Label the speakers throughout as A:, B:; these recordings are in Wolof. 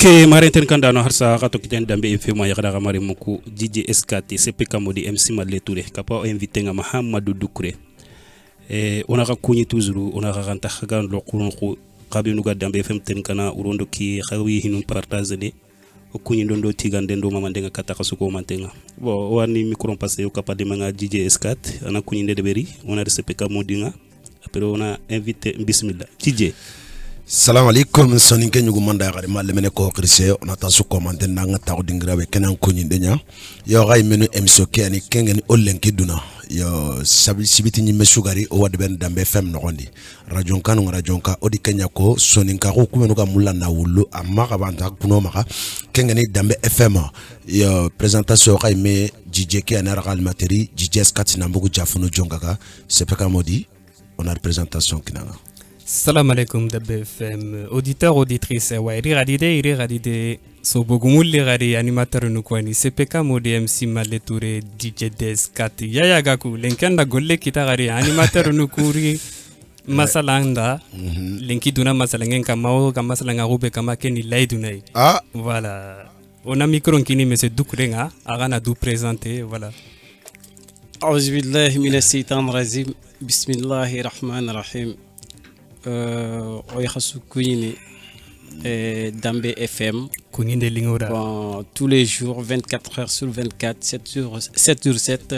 A: Ok, Marenten Kandano Harsa Katokiten Dambe FM Yakada Marimuku, DJ Eskati, CPK Modi MC Madleture, Kapa invité à Mahamadou Doukre. On a connu toujours, on a rencontré le Kounkou, Kabinuga Dambe FM Tenkana, Urondo qui Hawi Hinun partagé, Okuni Dondo Tigandendo Mamandenga Katakasuko Mantenga. Bon, on a mis micro passé au Kapa de Manga DJ Eskat, on a connu de Beri, on a CPK Modinga, après on a invité Bismillah. DJ.
B: Salam alaikum soninke nyugu manda gari malemene ko krise on ata su commenter nanga taw dingrawe kenan ko nyindenya yo gay menu emso keni kengen ollenki duna yo sibiti nyi mesugari o wad ben dambe fm no gondi radio ka odi kenya ko soninka ko kumenu ka mulla na wulu amma ka banta kuno maka kengen dambe fm yo présentation gay me DJ ke ana ragal materi DJ Skat na mbugu jafuno jongaka CPK Modi on a représentation kinanga.
C: Salam alaikum DBFM, auditeur, auditrice, iri radide, so bogumul liradi animateur nukwani, CPK Modi MC Madleture, DJ Eskati, Yaya Gaku, lenkenda golle kitagari, animateur nukuri, masalanda, lenki duna masalangen kamao, kamasalanga rube kamakeni laidunai.
B: Ah,
C: voilà. On a micro kini monsieur Doukrenga, arana dou présenter, voilà.
D: Auzubillahi minash shaitanir rajim, bismillahir rahmanir rahim. Dambe FM tous les jours 24 heures sur 24 7 sur 7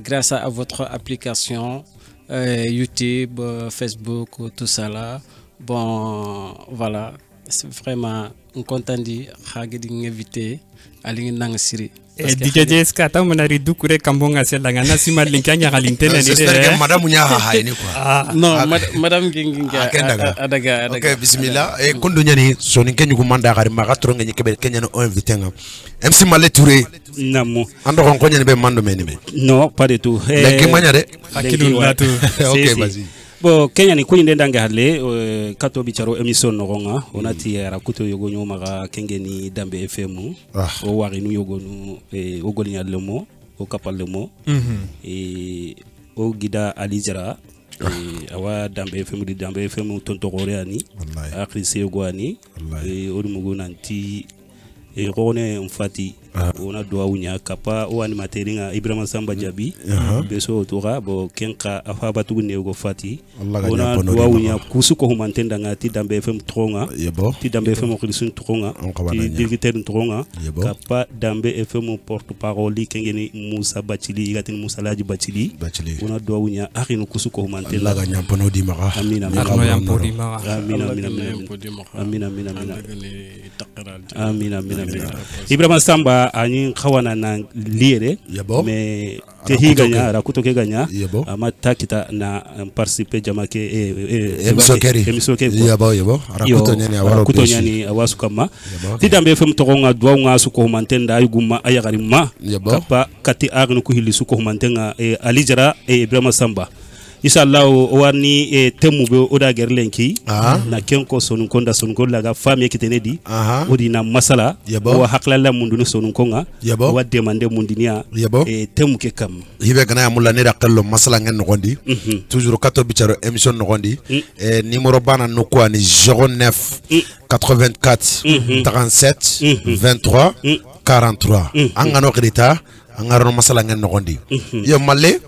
D: grâce à votre application YouTube, Facebook, tout ça là. Bon voilà, c'est vraiment un content d'inviter à l'inviter.
C: DJ Skata monari dukure kambonga selanga nasima linkanya galintene
B: ni madame nya ha ni quoi
D: non madame ginga adaga
B: ok bismillah e kondo nyani soni kenyu manda gari magatro ngani kebe kenya no invité nga MC Madleture
A: namo
B: ando ko nyani be mando meni be
A: non pas du tout
B: lenki manya de
C: akilu latu
B: ok vas-y.
A: Bon, Kenya ni kuni ndanga hale kato bicharo emission noronga onati ya kuto yogo nyoma kengeni Dambe FM o wari nu yogo nu ogoli nyalemo o kapalemo o gida alizara awa Dambe FM di Dambe FM tonto goreani akrisi yogo ani o mugo nanti rone mfati ona doa unya kapa o animateringa Ibrahima Samba Jabi beso otora bo kenka afa batu ne go fati ona doa unya kusuko humantenda ngati Dambe FM tronga ti Dambe FM ko lisun tronga ti directeur tronga kapa Dambe FM porte parole kengeni Musa Bachili gatin Musa Laji Bachili ona doa unya akinu kusuko humantenda
B: laga nyampono di maka
A: amina amina Ibrahima Samba ani khawana na liere mais tehi ganya rakuto ke ganya ama takita na participer jamake emisokeri
B: yabo rakuto nyani
A: awasu kama ti Dambe FM tokonga dwa nga su ko mantenda ayuguma ayagarima kapa kati agnu ku hilisu ko mantenga alijara Ibrahima Samba inshallah wani temu be oda gerlenki na kenko sonun konda sonun kolla ga fami kitenedi odi na masala wa haklala mundu sonun konga wa demande mundinia temu ke kam
B: hibe gana ya mulla ne da kallo masala ngen nogondi toujours kato bicharo émission nogondi numéro bana no ko ani 09 84 37 23 43 angano krita angaro masala ngen nogondi yo malle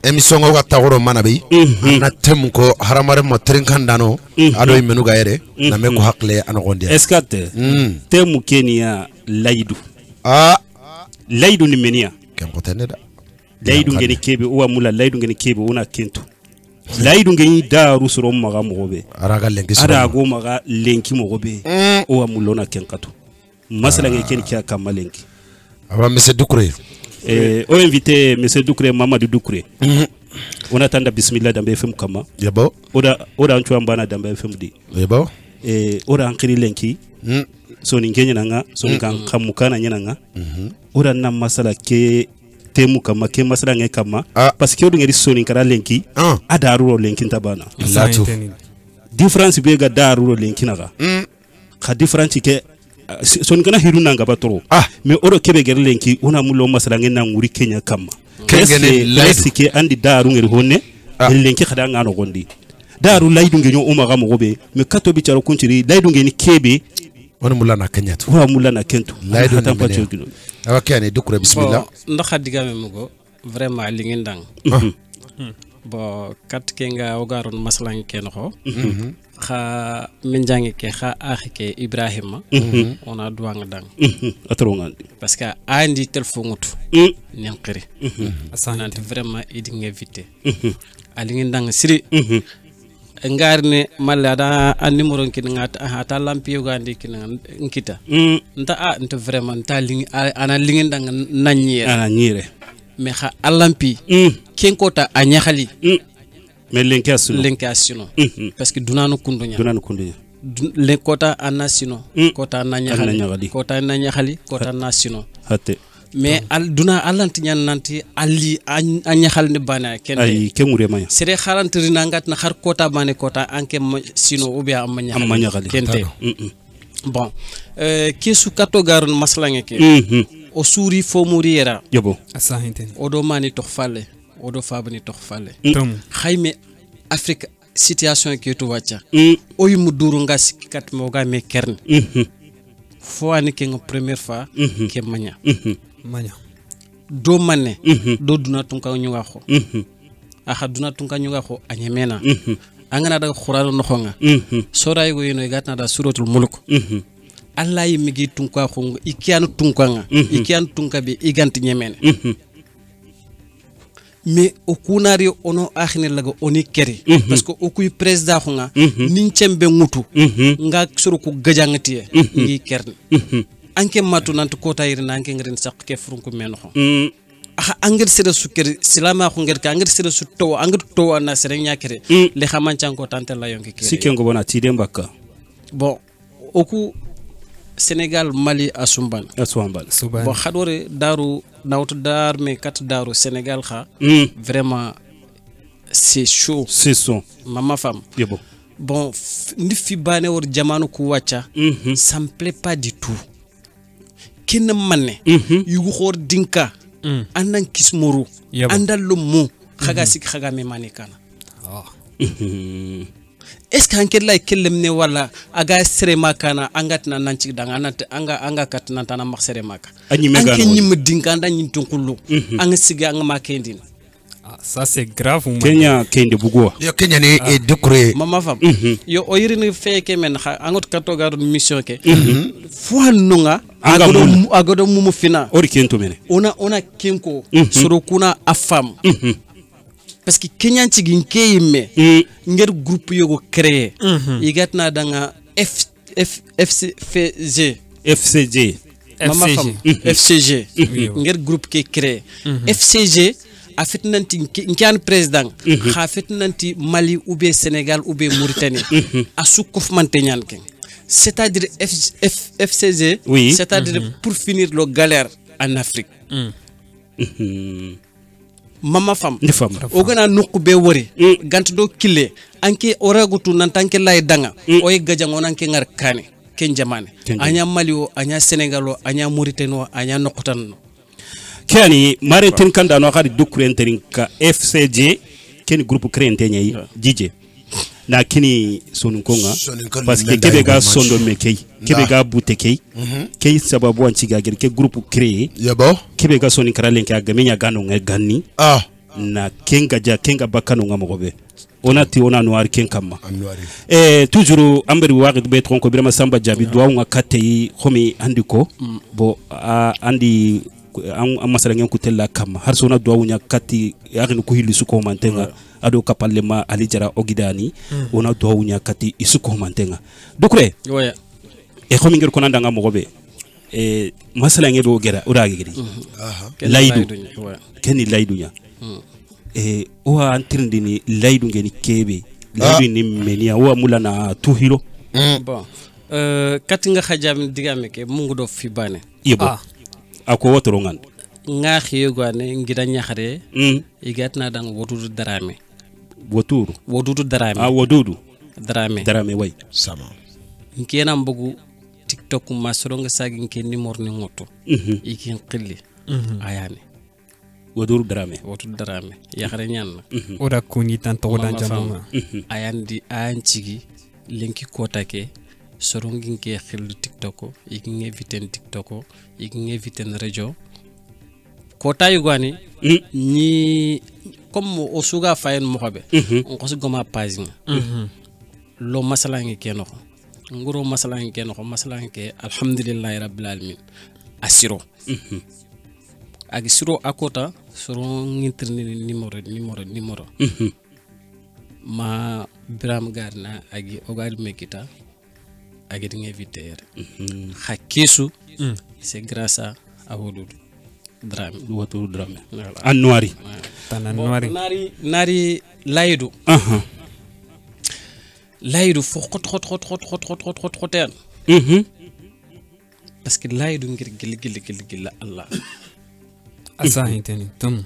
B: émission ngo tawro manabi na tem ko haramare mo trinkandano ado menu gaere na me ko hakle anogondi
A: eskate temu Kenya laidu laidu ni menia
B: ken ko teneda
A: laidu ngeni kebe o amula laidu ngeni kebe ona kento laidu ngeni daru soro maga mogobe
B: araga lenki
A: soro arago maga lenki mogobe o amula ona kenkato masala ngeni ken kya kamalenki
B: aba monsieur Doukre
A: on invité monsieur Doukre Mamadou Doukre on attend bismillah Dambe FM kama
B: yabo
A: oda anchu mbana Dambe FM di
B: yabo
A: oda ankiri lenki so ni Kenya nanga so ni kan kamukana nyenanga oda na masala ke temu kama ke masala nge kama parce que odu ngeri so ni kara lenki adaru lenki tabana difference be ga daru lenki naga ka difference ke son kana hiruna ngaba toro mais oro kebe gerlenki una mulo masala ngena nguri Kenya kama kengene lesike andi daru ngeri honne lenki khada ngano gondi daru laydu ngenyo o maga mogobe me kato bi charo kunchiri laydu ngeni kebe
B: on mulana kenyatu
A: wa mulana kentu
B: laydu
A: tan pacho
B: awakani dukure bismillah
D: ndax digame mugo vraiment li ngeen dang bo kat ke nga ogaron maslan ken ko kha min jangi ke kha akhi ke Ibrahima ona duwanga dang
A: atronga
D: parce que andi telephone mutu nyankiri nanti vraiment idi ngevité ali ngeen dang siri ngarne malla da an numéro kin ngata ata lampi ugandi kin nkita nta nta vraiment ta lingi ana lingin dang nanyire mais kha alampi ken kota a nyakhali
A: mais
D: linkasino parce que dunanu kundunya le kota anasino kota nanykhali kota nanykhali kota nasino
A: hatte
D: mais al duna alanti nyan nanti ali anyakhal ne bana ken
A: ay kemure maya
D: sere kharantri nangat na khar kota bane kota anke sino ou bien amanya kente bon kesu kato garon maslange ke o suri fo muriyera
A: yobo
C: asahinteni
D: odo mani tok falle odo fabani tok falle khayme afrique situation ke to wacha oy mu duru nga sikat mo ga me kern fo ani ke première fois ke manya do manne do duna tunka nyuga kho aha duna tunka nyuga kho anyemena angana daga khurano no khonga soray go yino gatna da suratul mulk Allah yi migi tunka kho ikianu tunka nga ikianu tunka be iganti nyemene mais okunari ono akhine laga oni keri parce que okuy président khonga nincembe ngutu nga suruku gajangati ngi kerni anke matu nanti kota yiri nanke ngirin sak ke frunku men xon angir sere sukeri silama ko ngir ka angir sere su to angir to na sere nyakere le xamancan ko tante la yonki kere
A: sikengo bona tide mbaka
D: bon oku Sénégal Mali asumban bon khadore daru nawtu dar mais kat daru Sénégal kha vraiment c'est chaud mama femme bon ni fi bané wor jamanu ku wacca ça me plaît pas du tout kin manne yugo khor dinka andan kismoru andal lo mo khaga sik khaga me mané kana est ce que hankel lay kellem ne wala aga sere makana angatna nanci danga anat anga katna tana mak sere maka anke nyim dinka andan nyim tunkullu anga siga anga makendin
C: ça c'est grave
A: Kenya kende bugo
B: yo Kenya ni e dukure
D: mama fam yo o yirini feke men angot kato garu mission ke fo nunga agodo mumu fina
A: ori kento mene
D: ona kenko soro kuna afam parce que Kenyan tigi nkeyime nger groupe yogo créer igatna danga FCG nger groupe ke créer FCG a fait nanti nkian président kha fait nanti Mali ou bien Sénégal ou bien Mauritanie a soukouf mantenyan ken c'est-à-dire FCG c'est-à-dire pour finir le galère en Afrique mama fam ogana nokku be wori gant do kille anke oragutu nantanke lay danga oy gajango nanke ngar kane ken jamane anya Mali o anya Sénégal o anya Mauritanie o anya nokutan
A: kani mare tin kanda no khadi dukure enterin ka FCG ken groupe créé ntenye jije na kini sonun konga parce que kebe ga sondo mekey kebe ga bute kay sababu anci ga ke groupe créé
B: yabo
A: kebe ga sonin karalen ka ga menya gano ngani na kenga bakano ngamogobe onati ona noir ken kama toujours amberi waqt be tronko birama samba jabi do nga katay khomi andiko bo andi an masala ngen kutella kama har sona do wunya kati yaqin ko hilli suko mantenga ado kapallema ali jara ogidani ona do wunya kati isuko mantenga dukure e khomi ngir ko nanda nga mogobe masala ngen do gera ura gedi laydu keni laydunya o antirndini laydu ngeni kebe laydu ni menia o mulana tuhiro
D: bon kati nga khajam digame ke mungu do fi bane
A: yebo ako wotoro ngan
D: nga khiyogane ngida nyakhare igatna dang wodudu darame wodudu darame
A: wodudu
D: darame
A: way
D: sama nkena mbugu TikTok masronga sagi nke numéro ni ngoto ikin qilli ayane wodudu darame yakhare nyan
C: ora kuni tan to dan jamama
D: ayandi anchigi linki kota ke sorongin ke xel TikTok igin eviten TikTok igin eviten radio ko tayu gwani ni comme o suga fayen mo xobe on ko goma page lo masalangi ke no nguro masalangi ke no masalangi ke alhamdulillah rabbil alamin asiro ag siro akota soro ngintrini numéro ma Biram Garna agi ogal mekita agi d'inviter hakesu c'est grâce à Awoudou Dramé
A: Watou Dramé en noiri
C: tana noiri
D: nari laydu laydu fo xot parce que laydu ngir gil Allah
C: asahinteni tum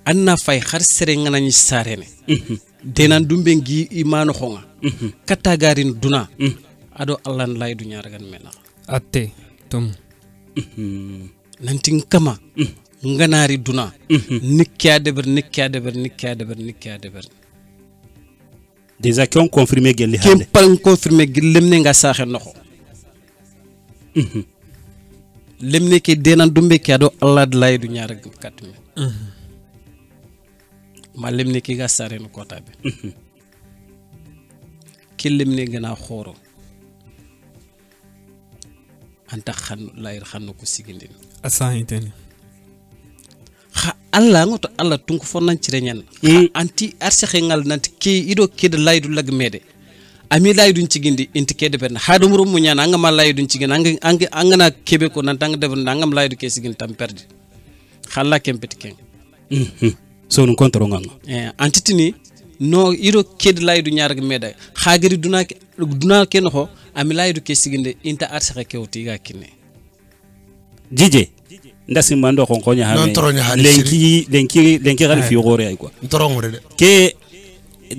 D: anna fay xar sere nganañi sarene denan dumbe ngi imanu xonga katagarin duna ado Allah laydu ñaaragan mena
C: atte tum
D: nantin kama nganari duna nikya deber
A: déjà qui ont confirmé gelli
D: hande qui ont confirmé lemne nga saxe noxo lemne ke denan dumbe ke ado Allah laydu ñaaragan katme ma lemne ki ga sare no kota be ki lemne gëna xoro anta xan layr xan ko sigindin
C: asahinteni
D: ha Allah ngoto Allah tunko fonnan ci reñan anti arsaxe ngal nanti ki ido kid laydu lag mede ami laydu ci gindi inti kede ben haadum rum mu ñaan anga ma laydu ci gindi anga na kebe ko nan tang def nangam laydu ke sigin tam perdi xalla kempeti ken
A: so non kontro nganga
D: antitini no ido ked laydu ñaarag meda xagiri duna ken ho ami laydu ke siginde inta arsaxa kewti ga kinne
A: jije ndasi mando ko konya ha lenki gal fi gore ay quoi
B: ntorongore de
A: ke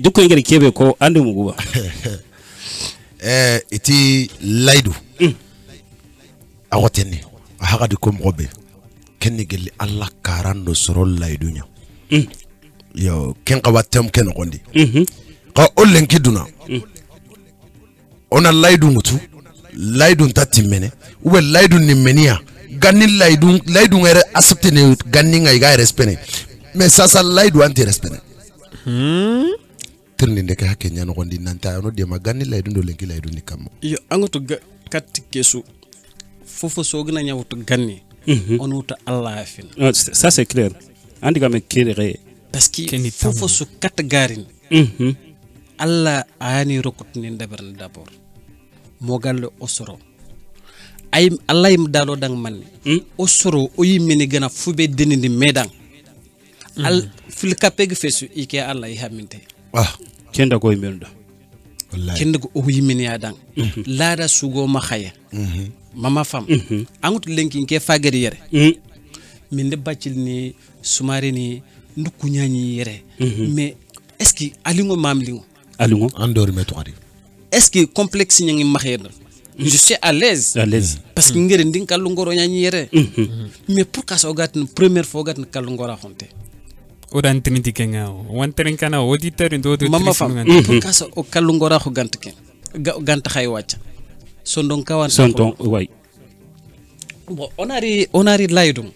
A: dukko ngere kebe ko andu mu guba
B: iti laydu awateni haga di ko mbobe kenni gelli Allah karando soro laydu nya yo ken qawatem ken gondi ka ollen kiduna ona laydu ngutu laydu tatimene ube laydu ni menia ganni laydu ngere accepter ne ganni ngai ga respecter mais ça laydu anti respecter tirni ndeke hakke nyano gondi nanta no de ma ganni laydu ndo lenki laydu ni kam
D: yo angoto kat kesu fofo sogna nyawto ganni on wuta Allah fin
A: ça c'est clair andi game kire
D: parce que fofo su kat garin Allah ani rokut ni ndabar d'abord mo gallo osoro ay Allah im dalo dang man osoro o yimini gana fube denindi medan al fil kapeg fesu ike Allah haminte
A: kenda ko yimenda
D: wallahi kenda ko o yimini ya dang laada sugo ma khaya mama fam angut lenki ke fagari yere min de baccil ni sumare ni nduku ñañi yere mais est-ce que alingo mamlingo
B: andori me toadi
D: est-ce que complexe ñangi maxena je suis à l'aise parce que ngere ndin kallu ngoro ñañi yere mais pour ka so gatne première fois gatne kallu ngoro xonte
C: o dan trinity kenga wan trin kana auditeur ndo do
D: mama fam pour ka so o kallu ngoro xo gant ken gant xay wacc sondon kawan
A: sondon way
D: bon on ari laydum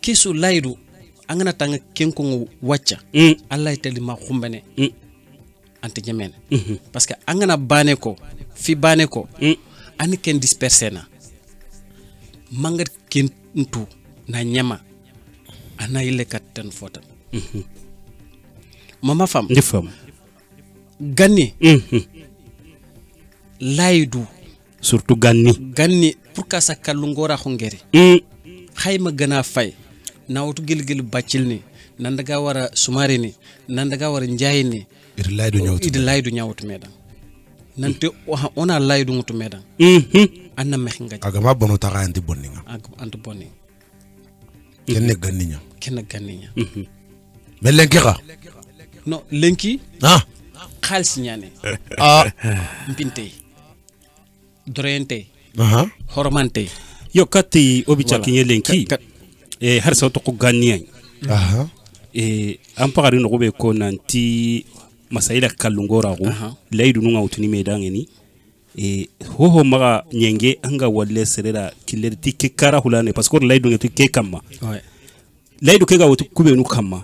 D: kisu laydu angana tanga kenko wacca Allah tali ma xumbene ante ñemene parce que angana bané ko fi bané ko an ken disperser na mangat ken ntu na ñama ana ile katten fotan mama fam
A: ndifam
D: ganni laydu
A: surtout ganni
D: pour ka sakallu ngora xongere xayma gëna fay nawtu gil baccil ni nandaga wara sumari ni nandaga wara njaay ni idi laydu ñawtu medan nante ona laydu ngutu medan anna mex nga
B: agama bono taxa anti bonninga
D: anti bonni
B: kenne ganninya
D: mais
B: lenki xa
D: no lenki xaalis ñane mpinte dorente hormante
A: yo katti obicha kinye lenki har sa to ko ganniya am pagari no be ko nanti masaila kallungora go laydu nu ngawtuni medangeni e ho maga nyenge anga walle serera killer tikke kara hulane parce que laydu ngati ke kamma
D: ouais
A: laydu ke ga wotu kubenu kamma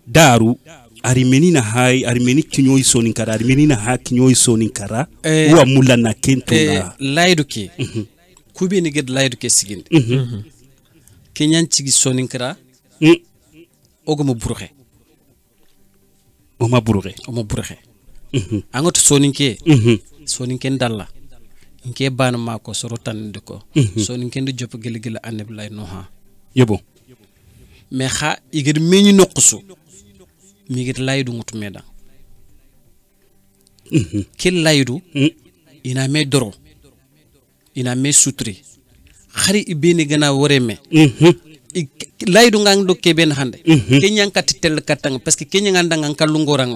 A: daru ari menina hay ari meni kinyoy sonin kara ari menina ha kinyoy sonin kara wa mulana kentuna
D: laydu ke kubeni ged laydu ke sigindi kenyan cigi sonin kara ogoma burxe
A: oma burxe angoto soninke soninken dalla nke bana mako soro tande ko soninken de jop gele gele aneb lay no ha yebo mais xa igir meñu noqsu mi gir laydu ngutu meda ke laydu ina me doro ina me sutri xari ibeni gana woreme laydu ngang do keben hande kenya kat tel katang parce que kenya nganda ngang kalungorang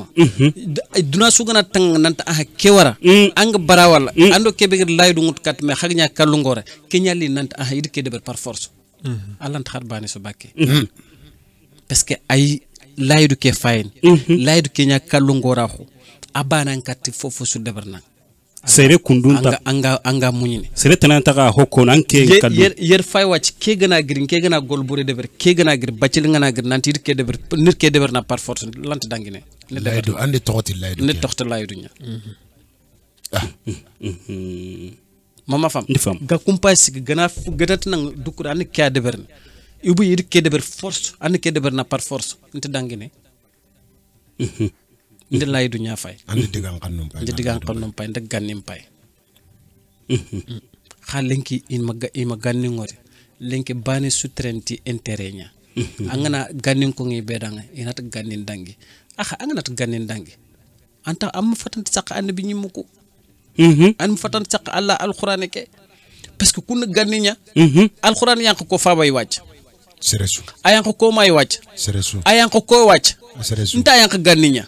A: duna sugana tang nanta ah kewara ang barawal ando kebe laydu ngut kat me xagnya kalungora kenya li nanta ah yid ke deber par force alant xar bani so bakke parce que ay laydu ke fayin laydu kenya kalungora khu abana kat fofu su deber nang sere kundunta anga muñine sere tananta ka hokko nanke kallu yer fay wacc ke gëna girin ke gëna gol bure deber ke gëna gir bacil ngana gir nanti ke deber nit ke deber na par force lant dangine ne laydu andi tokoti laydu ne tokta laydu nya mama fam ga kumpas gëna gëtat nang dukur an ke deber ibu yir ke deber force an ke deber na par force nit dangine nde laydu nya fay andi digan kannum pay nde gannim pay lenki ima ganni ngore lenki bani sutrenti intérêt nya angana gannin ko ngi bedanga inata gannin dangi angana ta gannin dangi anta am fatan sak annabi nyimuko an fatan sak Allah alquran ke parce que kun ganninya alquran yank ko fabay wacc seresu ayank ko may wacc seresu ayank ko wacc nta yank ganninya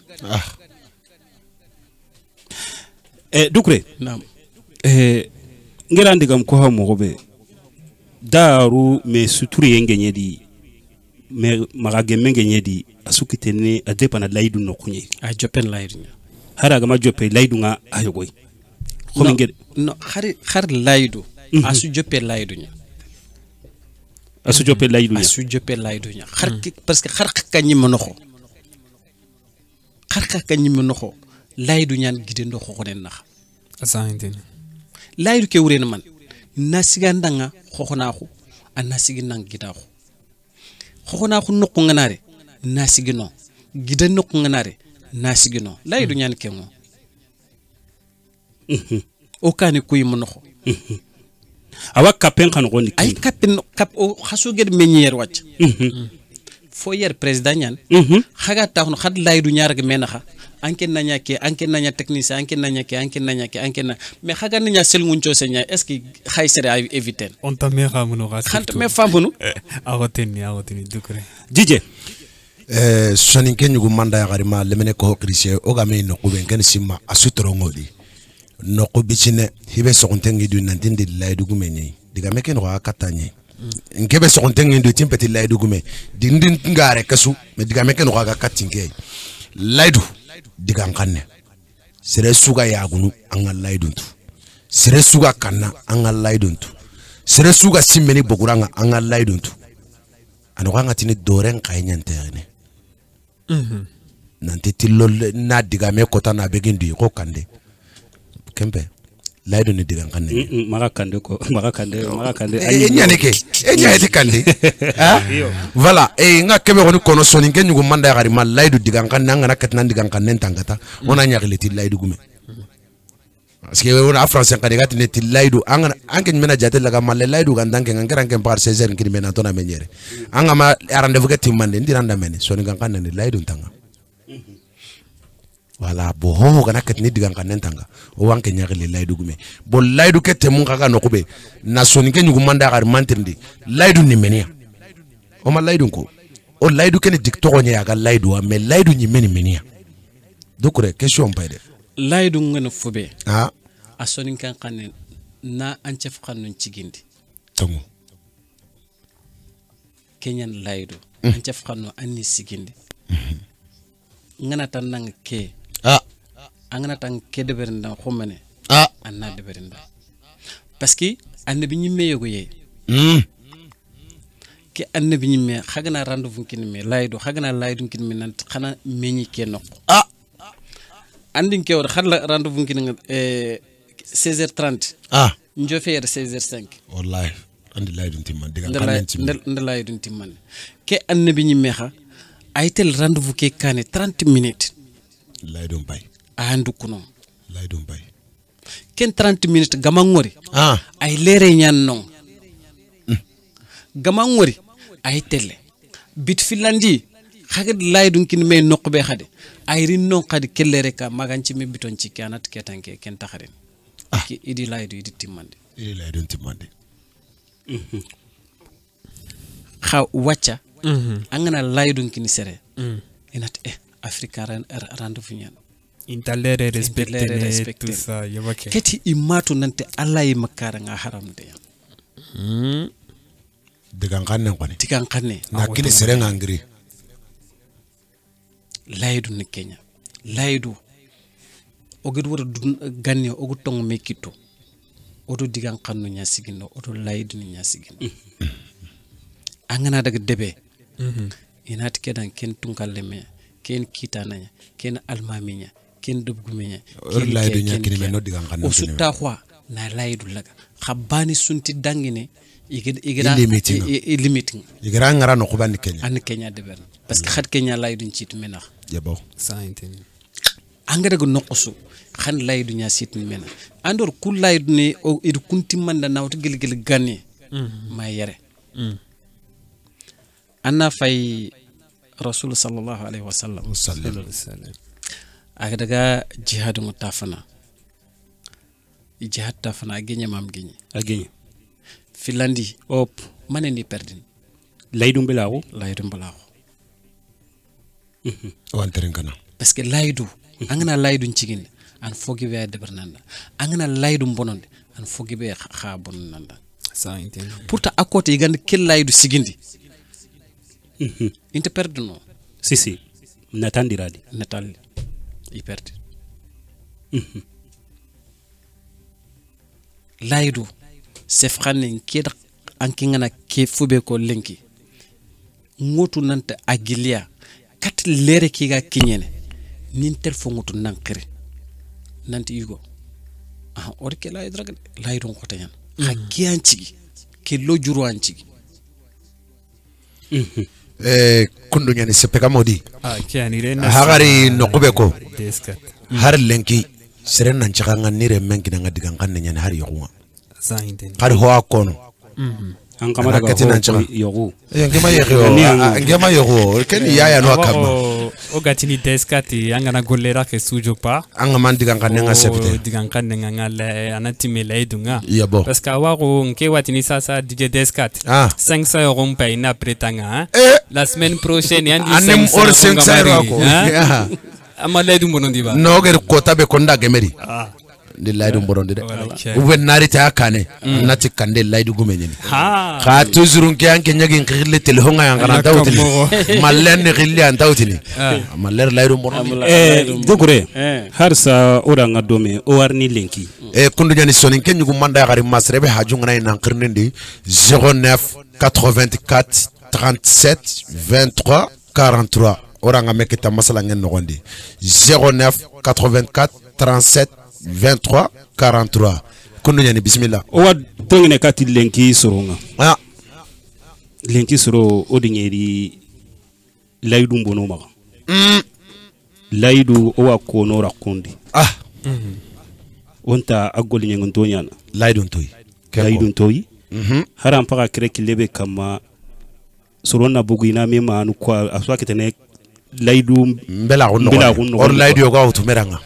A: dukre naam ngerandi gam ko ha mo be daru me suturi yengenye di me magage mengenye di asukitene adepana laydu no kunye a jopen laydu hara gama jope laydu nga ayogoy ko nged no har laydu asu jope laydu nya asu jope laydu nya har parce que har kanyi monoxo har kanyi monoxo laydu ñaan gide ndo xoxone nax asantene laydu ke wurena man nasiga ndanga xoxonaxu an nasigi nang gidaxu xoxonaxu nokku nganare nasigi no gide nokku nganare nasigi no laydu ñaan ke ngo o kani kuy mo noxo awa kapen kan goni ay kapen kap o xasu ged meñer wacc fo yer président ñaan xaga taxno xad laydu ñaar ga menaxa anke nanya technicien anke nanya mais xaga nanya sel nguncho senya est ce que xaysere ay éviter on ta me xamuno xant me famunu awoteni dukure dj
B: sonin kenyugo manda ya garima lemene ko christian o ga me no ko ben ken simma asutro ngodi no ko bicine hibe sokontengi du nantinde laydu gumenyi diga me ken ro akatanye nkebe sokontengi du timpeti laydu gume dindin ngare kasu me diga me ken ro ga katinge laydu digan kanne sere suga yagunu anga layduntu sere suga kanna anga layduntu sere suga simmeni boguranga anga layduntu anokanga tini doren kaynyantene nanti tilol na diga me kota na begindu ko kande kembe laydu ni digan kanne maka kande enyaneke kande voilà nga kebe ko kono soni ngenyugo manda gari mal laydu digan kanne nga nakatna digan kanne tangata ona nyakile ti laydu gume parce que wona français kadi gati ne ti laydu anga anken mena jate laga mal laydu gandanke ngara ngen par 16h ngiri mena tona menyere anga ma rendez-vous gati mande ndiranda mene soni gan kanne laydu tanga wala bo ho kana kat ni digan kan tanga o wanke nyagale laydu gume bo laydu kete mun kaga no kube na soni ke nyugo manda gar mantirndi laydu ni menia o ma laydu ko o laydu ken dik to nya ga laydu wa me laydu ni menia dokure question payde laydu ngana fube a soni kan kan na ancef xannun cigindi tongu kenyan laydu ancef xannu anni sigindi ngana tan nang ke angana tan kedeber nda xomene
D: anna de berinda parce que annabi ñimme yogo ye ke annabi ñimme xagana rendez-vous kin me laydo xagana laydo kin me nan xana meñi ke nok andin ke war xala rendez-vous kin 16h30 njofeer 16h05
B: wallahi andi laydun timman diga
D: ndal laydun timman ke annabi ñimme xa aytel rendez-vous ke kane 30 minutes
B: laydun bay
D: andu kuno
B: laydun bay
D: ken 30 minutes gamangori ay lere ñan non gamangori ay telle bit filandi xagad laydun kin me nokbe xade ay rin non xadi kellere ka maganci me biton ci kanat ketanke ken taxaren ki idi laydu idi timmande
B: idi laydun timmande
D: xa wacca angana laydun kin sere inat afrika rendez-vous ñan
C: intalere respecte tout ça yobake
D: keti imatu nante allah yi makara nga haram de
B: digan kanne na kini sere ngangri
D: laydu ne Kenya laydu ogid wara ganne ogu tong mekito odo digan kannu nya sigino odo laydu nya sigino angana daga debe inat kedan ken tunkalle me ken kitananya ken almaminya ken dubgumeña
B: laydu ñakini me noddi kan
D: o sutta khwa na laydu laga khabani sunti dangine
B: igira
D: limiting
B: igira ngara no kubani
D: Kenya de ben parce que khat Kenya laydu ciit menax
B: yabo
D: sa intene angara go noqosu khan laydu nya sit mena andor ku laydu ne o idu kunti manda nawto gel ganne ma yare anna fay rasul sallallahu alaihi wasallam aga daga jihad mu tafana jihad tafana genya mam genya
A: agenya
D: filandi op maneni perdin
A: laydum belawo
B: wanterin kana
D: parce que laydu angana laydu ciginde an fogi be de bernanda angana laydu bononde an fogi be kha bonanda
C: ça intene
D: pourtant à côté igande kel laydu sigindi inte perduno
A: si natandiradi
D: natal i perdi laydu sef xane keda anki ngana ke fube ko lenki ngotu nanta agilia kat lere ki ga kinyene nin tel fo ngotu nankere nanti yugo or ke laydu rag laydu ko tayan hakianci ke lo juru anci
B: kundu nyani sepeka modi
C: kiani rena
B: hagari nokube ko har lenki seren nan chaka nganire menki na ngadigan kan nyani har yokuwa
C: sa intene
B: har ho akono
A: an kama daga yogu
B: ngema yogu ken yaya no akama
C: o gatini deskati angana golera ke sujo pa
B: anga man digan kan nga sepete
C: digan kan nga le anati melaidunga
B: yabo
C: parce que awaro nke watini sasa DJ Deskat 500 € mpa ina pretanga la semaine prochaine yandi
B: 500 € ko
C: amalaidu bonondi ba
B: no ger kota be konda gemeri de laydu bonondi de ube nari ta kane nati kande laydu gumenyeni ka toujours ke anke nyagi ngirle telehonga yangana dawtini mallen ngirle an dawtini maller laydu bonondi
A: dogure harsa oranga dome o warni lenki
B: kundu jani sonin kenyugo manda gari masrebe hajungana nan qirnendi 09 84 37 23 43 oranga mekita masala ngen nogondi 09 84 37 23 43 kundu nyani bismillah
A: o wad tongene kati lenki soronga lenki soro odingeri laydu mbono ma laydu o wa kono rakondi onta agol nyen tonyana
B: laydun toy
A: haram paka kreki lebe kama sorona bugina mema anu kwa aswa kitene laydu
B: mbela gunno or laydu yoga utumeranga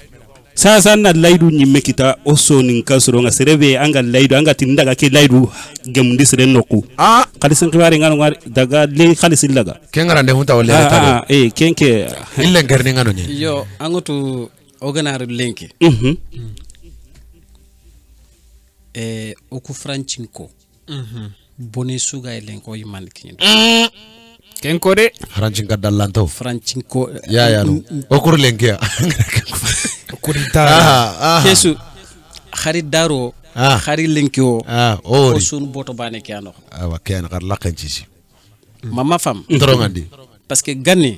A: sasa na laydu nyimme kita oso ninka soronga serebe anga laydu anga tindaga ke laydu gemndi sere noku khalisin khibari ngano daga le khalisin laga
B: kengara nde hunta wala ta
A: kenke
B: ille ngarni ngano ni
D: yo angotu oganar lenke oku franchinko boni suga lenko yiman kin
C: kenko de
B: franchinka dallanto
D: franchinko
B: ya no okur lenke
C: kurita
D: kesu khari daro khari linkio
B: o
D: sun boto bane kiano
B: wa ken khar lakanci
D: mama fam
B: drongandi
D: parce que ganni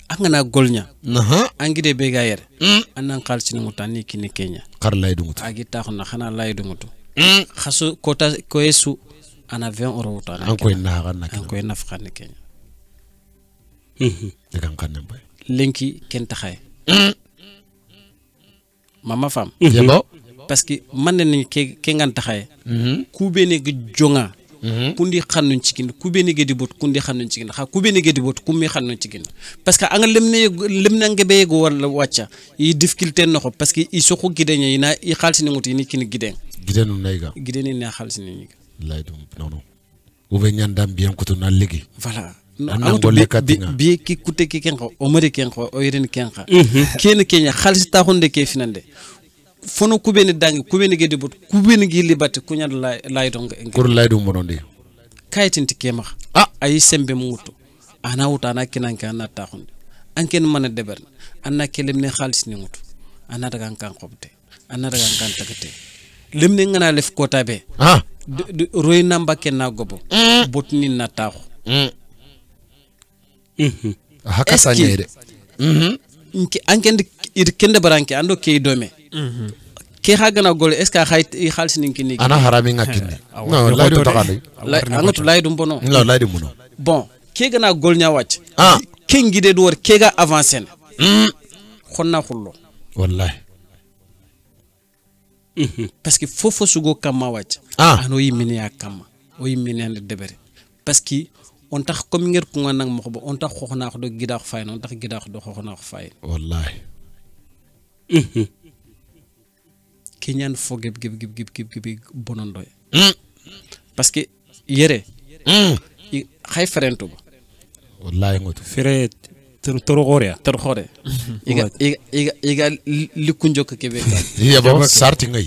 D: angana golnya angide be gayer anan khalci ni mutani kini Kenya
B: khar lay dungutu
D: agi taxuna xana lay dungutu khasu kota ko yesu ana 20 euro wutana
B: an koy naxan nak
D: an koy nafxane Kenya
B: de kan kan bay
D: lenki ken taxay mama fam
B: yebo
D: parce que man ni ke ngan taxay ku bene gi jonga kundi xannun cikin ku bene gi di bot kundi xannun cikin xa ku bene gi di bot kummi xannun cikin parce que anga lemne ngebe go wala wacca yi difficulté noko parce que i soko gidenya ina i xalsi ni nguti ni kin giden
B: gidenu nayga
D: gideni ne xalsi ni
B: lay dum non ou be ñandam bien ko to na legi
D: voilà bi ki kute ki kenko o mari kenko o yeren kenka ken Kenya xalsi ta xonde ke finande fono kubeni dangi kubeni gedi bot kubeni gi libati kunya lay dong
B: kur lay dum bonondi
D: kayitinti kema ay sembe mutu ana wuta ana kinanka ana ta xonde anken mana deber ana kelemne xalis ni mutu ana daga kan xobte ana daga kan takete lemne ngana lef kota be roy namba ken na gobo bot ni na taxu
B: haka sanyede
D: inki anken ir kende baranke ando ke dome ke hagana gol est ce que hay khalsi ninki ni
B: ana harami ngakini non lay dum takale
D: angatu lay dum bono
B: non lay dum bono
D: bon ke gana gol nya wacc ke ngide do wor ke ga avancer xonna xullo
B: wallahi
D: parce que fofo sugo kama wacc ano yimini ya kama o yimini ande debere parce que on tax comme ngir ko nak mo ko on tax xoxna ko do gidax fay non tax gidax do xoxna ko fay
B: wallahi
D: kenyan fo geb bonondoy parce que yere xay ferento
B: wallahi ngoto
A: fere toro gore
D: iga likunjo ko kebe
B: yebo sarti ngay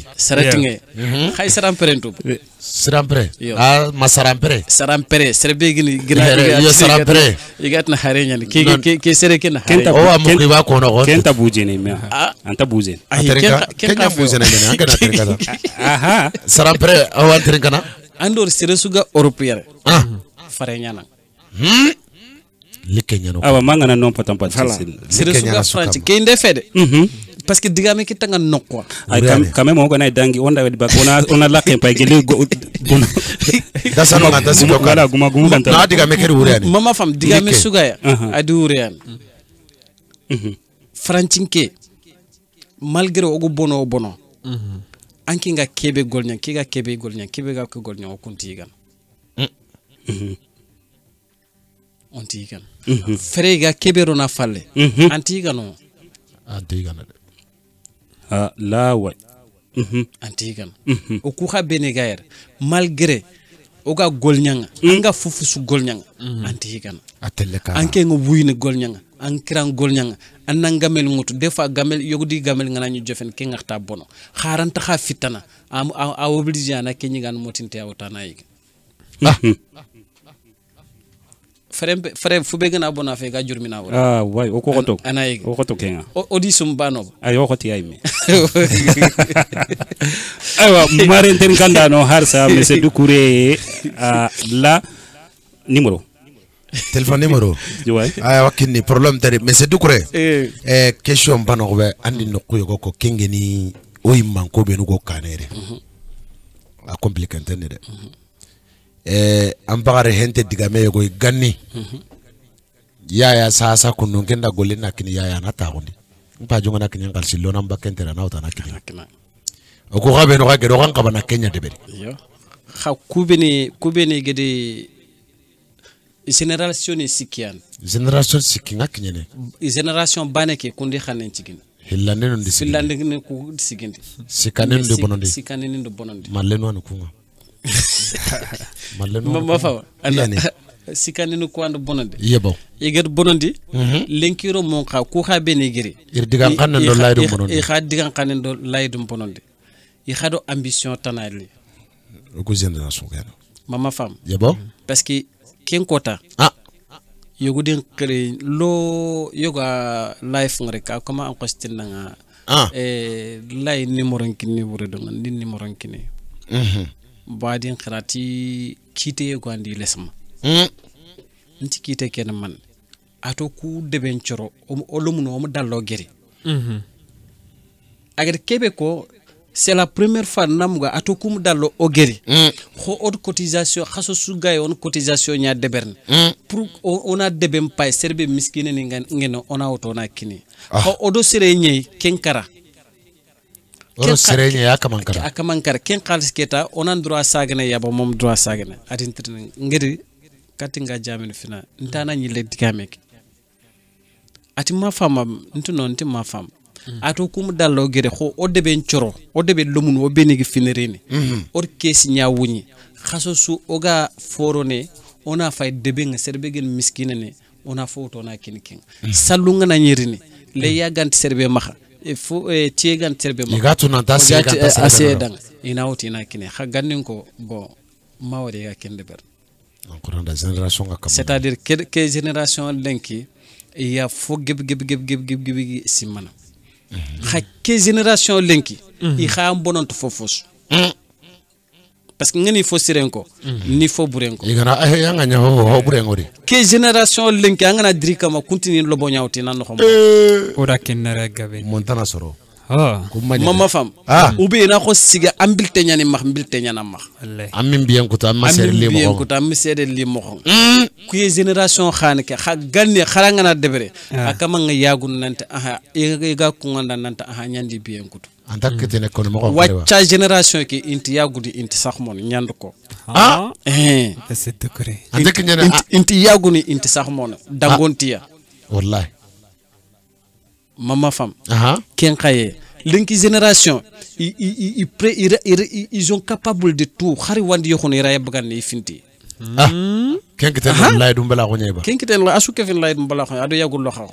D: xay saram ferento
B: serampre
D: serbe gini
B: yo serampre
D: igat na hareñan ke sere ken
A: kenta
B: o amukri ba ko no
A: kenta bujene me anta bujene
B: kenya bujene ngene angana trinkata
A: aha
B: serampre o antrinkana
D: andor sere suga européen fareñana
B: likenya no
A: awa mangana non patam pat
D: sere suga france ke inde fede parce que digame ki tanga nokwa
A: ay quand même on gona dangi on da ba on a la kempa gele go
B: da sanu ngata siko
A: kala guma nganta
B: na digame ke wuriani
D: mama fam digame sugaya adi wuriani franchinke malgré ogo bono anki nga kebe golnya kebe ga ko golnya o kuntigan on tigan frega kebe rona falle antigano
A: la wa
D: antigan o ku khabene gayer malgré oga golnyanga anga fufu su golnyanga antigan
B: ateleka
D: anke ngo wuyne golnyanga ankran golnyanga anangamel ngutu defa gamel yogudi gamel ngana ñu jofen ke ngaxta bono xaranta xa fitana a obligé na ke ñigan motinte awtana yi frère fu be gëna bona fe ga jurmina wala
A: way o ko goto
D: anay
A: o goto kenga
D: odi sum bano
A: ay o xoti ay mi aywa maren ten kanda no harsa monsieur Doucouré la numéro
B: téléphone numéro ay wakini problème tari monsieur Doucouré question bano be andi no ko ko kengeni o yimman ko be no go kanere a compliqué entende ampagare hente digame go ganni yaya sasa kunno kenda golina kini yaya na tagundi mpa jonga na kini ngal sillo namba kentera na utana kini o ko gabe no ga do kan kabana Kenya deberi
D: yo kha kubeni gede génération sikian
B: génération sikinga kinyene
D: génération baneke kundi xanen cigin
B: hillande no disi
D: hillande ne ku sigindi
B: sikanen do bonondi
D: sikanen do bonondi
B: mallen wanu kunga
D: mama fa ani sikani no ko and bonande
B: yebo
D: iger bonandi lenkiro mon kha ku kha benegiri
B: ir digan kanen do laydum bonandi
D: i kha digan kanen do laydum bonandi i kha do ambition tanali
B: ko génération gano
D: mama fam
B: yebo
D: parce que ken kota yogudin kre lo yoga life ngre ka comment en question nga lay numéro kini wure do ndi numéro kini baadin kharati kite ko andi lesma nti kite ken man ato ku deben choro o lomuno mo dallo geri agar kebe ko c'est la première fois namuga ato kum dallo o geri ko od cotisation khaso sugay on cotisation nya deberne pour on a debem pay serbe miskine ni ngeno on a auto na kini ko odo sere nyey kenkara
B: oro sere nyey
D: akamankara ken khalis keta on a droit sagane yaba mom droit sagane atin ngeri katinga jamin fina ntana nyi le digameke ati ma fama ntuno nti ma fama ato kum dallo gere ko o debe ncioro o debe lomun o benigi finerene or kesi nya wuni khaso su oga forone ona fay debe nga serbe gen miskine ne ona foto na kinkin salunga na nyirini le yaganti serbe maha e fo tie ganti serbe maha
B: igatu na tasi
D: asedan ina wuti na kine ha ganin ko bon mawade ga kende ber
B: encore da génération ga kam
D: c'est-à-dire que génération lenki il y a fo geb simana ke génération lenki i xam bononto fofos parce que ngani fo sirenko ni fo burenko
B: igana yanga nya ho burengo di
D: ke génération lenki ngana drika ma continue lo bonyawti nan no xam
C: ora kenara gabe
B: montana soro
D: mama fam ubi na ko siga ambilte nyani max mbilte nyana max
B: amim bien ko tam masere
D: li mo ku ye génération xane ke xa ganne xaranga na debre akama nga yagun nante aha ga ku nganda nante aha nyandi bien ko
B: antak tene ko mo ko
D: wacca génération ke inti yagudi inti sax mon nyand ko
C: c'est degré
B: antak nyana
D: inti yaguni inti sax mon dangontiya
B: wallahi
D: mama fam ken khaye linki génération ils ont capable de tout khari wandi yokhone ira yabgan ni finti
B: ken kiten lay dum bala ko nyeba
D: ken kiten la asu kefin lay dum bala ko ado yagul lo xaw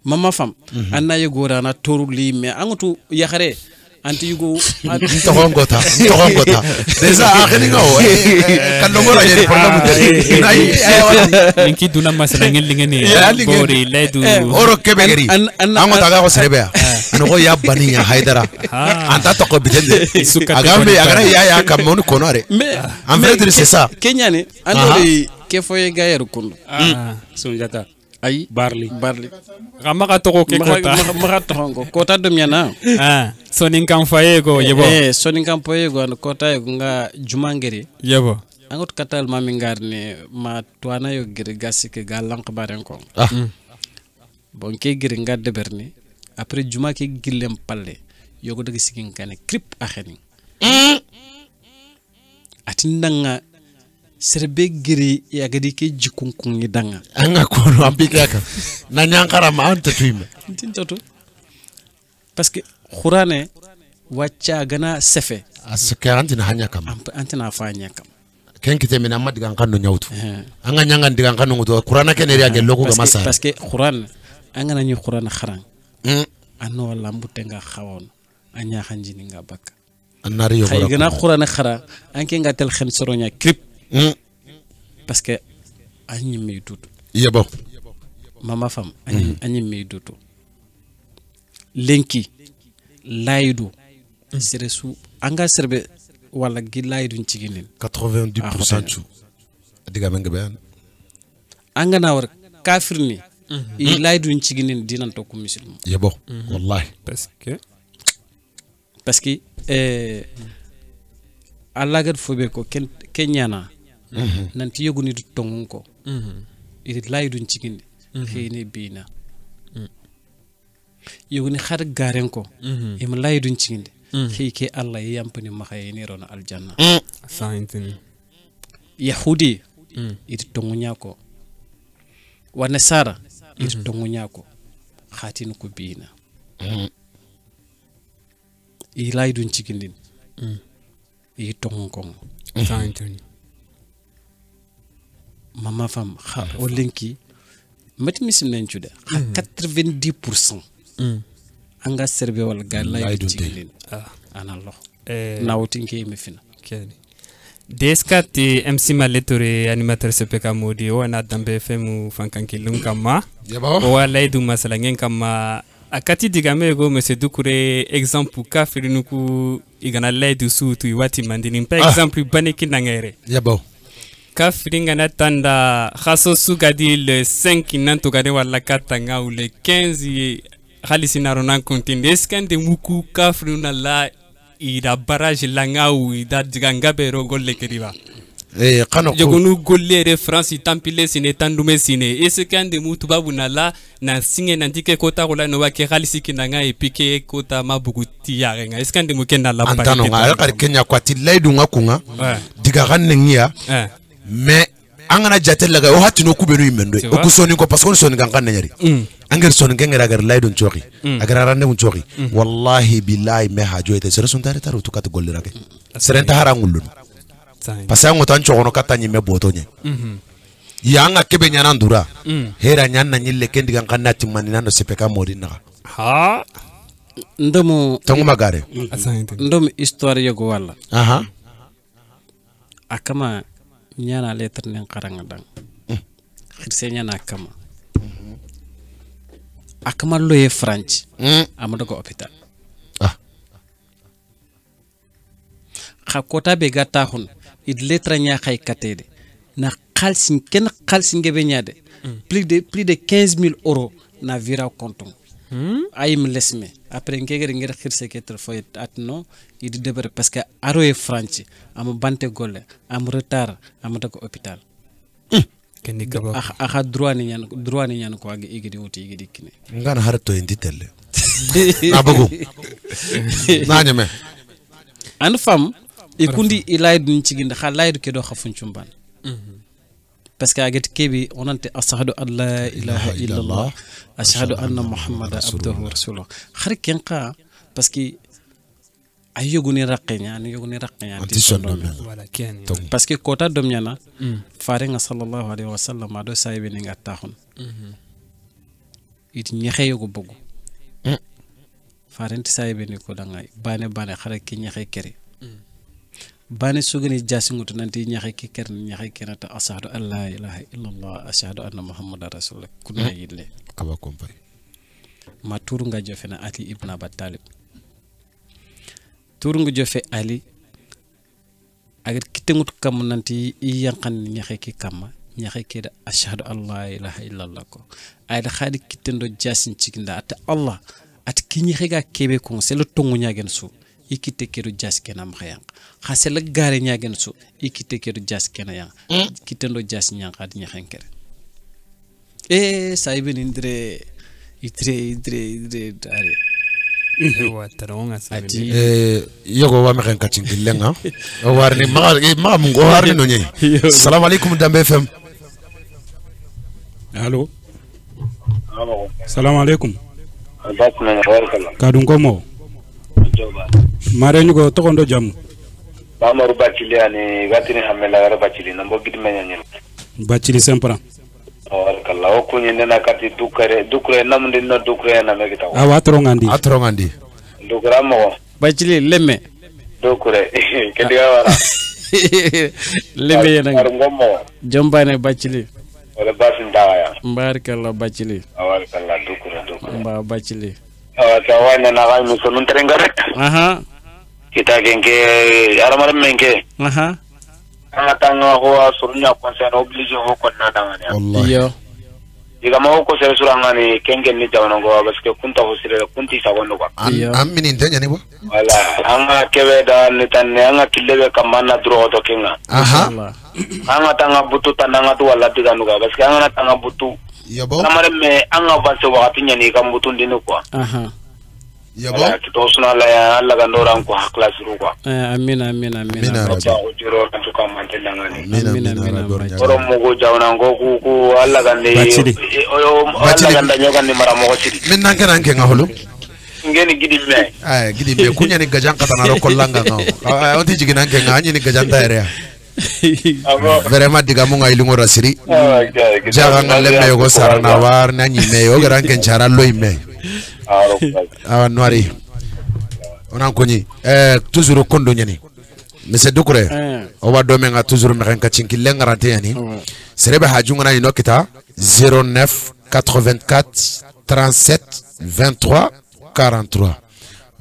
D: mama fam anna yegora na toru li me angatu yakhare anti yugo
B: togongota déjà akhini ngo kan lo ngora yeri problème nay
C: linki duna masala ngel ngeni bori ledu
B: oro kebegeri ango taga ko serebe ano ko yabani ya haidara anta to ko bitende agambe agara ya kamon konore en vrai c'est ça
D: kenyane andori ke foye gayer kundu
A: sunjata
D: ay
A: barli
C: ramaka to ko ke kota
D: maka to ngo kota dum yana
C: sonin kan faye go yebo
D: sonin kan faye go kota yo nga jumangeri
C: yebo
D: angot katal mami ngarne ma tuana yo gere gasike galank baren ko bon ke gere ngadde berni après juma ke gillem palle yogo dagi sikin kane krip akheni atindanga serbe giri ya gadi ke jikunkun ni danga
B: anga ko no ambika ka na nyankara ma anta tuime
D: tintoto parce que qur'ane wacca gana sefe
B: aska antina hanya kam
D: antina fanya kam
B: ken kite mina mad gan kanu nyawtu anga nyanga digan kanu ngudo qur'ana ken ri age loko ga masa
D: parce que qur'an anga nañu qur'an kharan anno lambu tenga khawon anya khanjini nga bakka
B: annari yo
D: ko gana qur'an khara anke nga tel khen soronya krip parce que agni me dutu
B: yebo
D: mama fam agni me dutu lenki laydu seresu anga serbe wala gi laydu ciginin
B: 90% tu diga menga ben
D: anga na war kafirni i laydu ciginin dinan to ko musulman
B: yebo wallahi
D: parce que Allah gad fobe ko kenyana nanti yeguni du tongun ko iri laydu ciginde xeyni bina yeguni xar garen ko im laydu ciginde xey ke Allah yampani maxayni rona aljanna
C: saintini
D: yahudi iri tongunya ko wa nasara iri tongunya ko khatin ko bina i laydu cigindin i tongun ko
C: saintini
D: mama fam kha o lenki mati misim len cude 90% anga serbe wal ga laydu cigindin ana lo nawtinke me fina
C: kedi deskati MC Maletore animateur CPK modi wana dambe femu fankanki lum kama o laydu masala ngen kama akati digame go monsieur Doucouré exemple kafirinuku igana laidu sutu iwati mandini par exemple baneki nangere
B: yabo
C: kafiringa natanda khaso sugadi le 5 nanto gade wala katanga ou le 15 halisi narona kontinde eskande muku kafiruna la ida barrage langa ou ida diganga bero golle keriba
B: kano
C: jogonu golle France tampile sine tandume sine eskande mutu babuna la na singe nandike kota kola no wake halisi kinanga epike kota mabuguti yarenga eskande mukenda la
B: barrage antano ngara Kenya kwati laidu ngakunga diga ganengia mais angana jatel laga o hatino kubenu imendo o kusoni ko parce que soni gangan nyari anger soni ngengera agar laydon chori agar rande mun chori wallahi billahi me hajo ete sere son tare taru to kat gollira ke serenta harangulun parce que ngotan chogono katani me botonye yanga kebe nyana ndura hera nyanna nyille kendi gangan nati manina no sepeka modina
D: ha ndomo
B: tangu magare
D: ndomo histoire yogo wala
B: aha
D: akama nyana lettre nen qaranga dang xirse nyana akama loye French amado ko hôpital kota be gata hun id lettre nya xay katede na xalsin ken xalsin ngebe nyade plus de 15 000 euros na vira compte ayim lesme après ngegere ngere xirse ketre foy atno id deber parce que aroye French am bante golle am retard am dago hôpital
C: kendi kaba
D: aha droit ni ñan ko agi igidi wuti igidi kine
B: ngana harato indi telle abago nanyame
D: an fam e kundi ilaydu ni ciginda xa laydu ke do xafun cumban parce que agati kebi onante ashhadu an la ilaha illa allah ashhadu anna muhammadan abduhu wa rasuluhu xar kenqa parce que ay yoguni raqenya
C: voilà ken
D: parce que kota dom nyana farenga sallallahu alaihi wasallam ado saybe ni ngata khon it ñexe yogo bogu farenti saybe ni ko danga bane xara ki ñexe kere bane sugani jasingutu nanti ñexe ki ker ñexe kenata ashhadu an la ilaha illa allah ashhadu anna muhammadar rasulullah kunna yille
B: kaba kompay
D: ma tour nga jofena ati ibn abi talib tour nga jofe ali agar kitengut kam nanti yankan ñexe ki kam ñexe ki da ashhadu an la ilaha illa allah ko ay da khadi kitendo jasin cikinda ata allah at ki ñexe ga kebe ko c'est le tongu ñagen su ikite keru jas kenam khayang khase la gare ñagen su ikite keru jas kenayang kitendo jas ñang khadi ñexen kere saybe ni ndre itre dare
B: yogo wa mexen kacin lenga o warni ma mungo warni no ñe assalamu alaykum Dambe FM
A: allo assalamu alaykum kadun komo mare ñugo tokondo jam
E: Mamadou Bacili ani gatini hamela gara Bacili nambo gidme ñen
A: Bacili sempra
E: kala o kunye nena kati dukure namndi no dukure na megita
B: awa atrongandi
E: dukura mo
D: Bacili lemme
E: dukure kediga wara
D: lemme yana
E: ngomo
D: jombane Bacili
E: wala basin dawaya
D: mbarkalla Bacili
E: awalkalla dukure
D: mba Bacili
E: ka wana na ga mi sonun terenga rek
D: aha
E: kita genge aramar menke
D: aha
E: tanga ko surunya concern oblige ho ko na dangane
B: wallahi
D: yo
E: diga ma ko sere surangani kengen ni jawno go parce que kunta hosire kunti sagondo ko
B: amini ndenya ni bo
E: wala anga kebe da ni tanne anga kilebe kamana dro to kinga
B: aha
E: anga tanga butu tananga to wala diga nuga parce que anga tanga butu
B: yabo
E: amare me anga baso wakati nyani kam butu ndinu ko
D: aha
B: yabo
E: to suna la ya alla ga ndoran ko hakla suru ko
D: amina
E: ko jiro na to kam mantelangani
D: amina
E: oro mo go jawna go ku alla ga ne o alla ga ndanyo kan ni mara mo ko sidi
B: min nanke ngaholu
E: ngeni gidi me
B: ay gidi be kunya ni gajan katana ro kollanga ngaw on ti jigina nanke ngani ni gajan tayre vraiment diga mo ngai lungo rasiri jaga ngalle me go sarana war na nyi me o gran ken chara loy me awa noiri onan koni toujours kondo nyani monsieur Doucouré o wa do menga toujours me kan kacin ki lengarante yani serebe hajunga na ino kita 09 84 37 23 43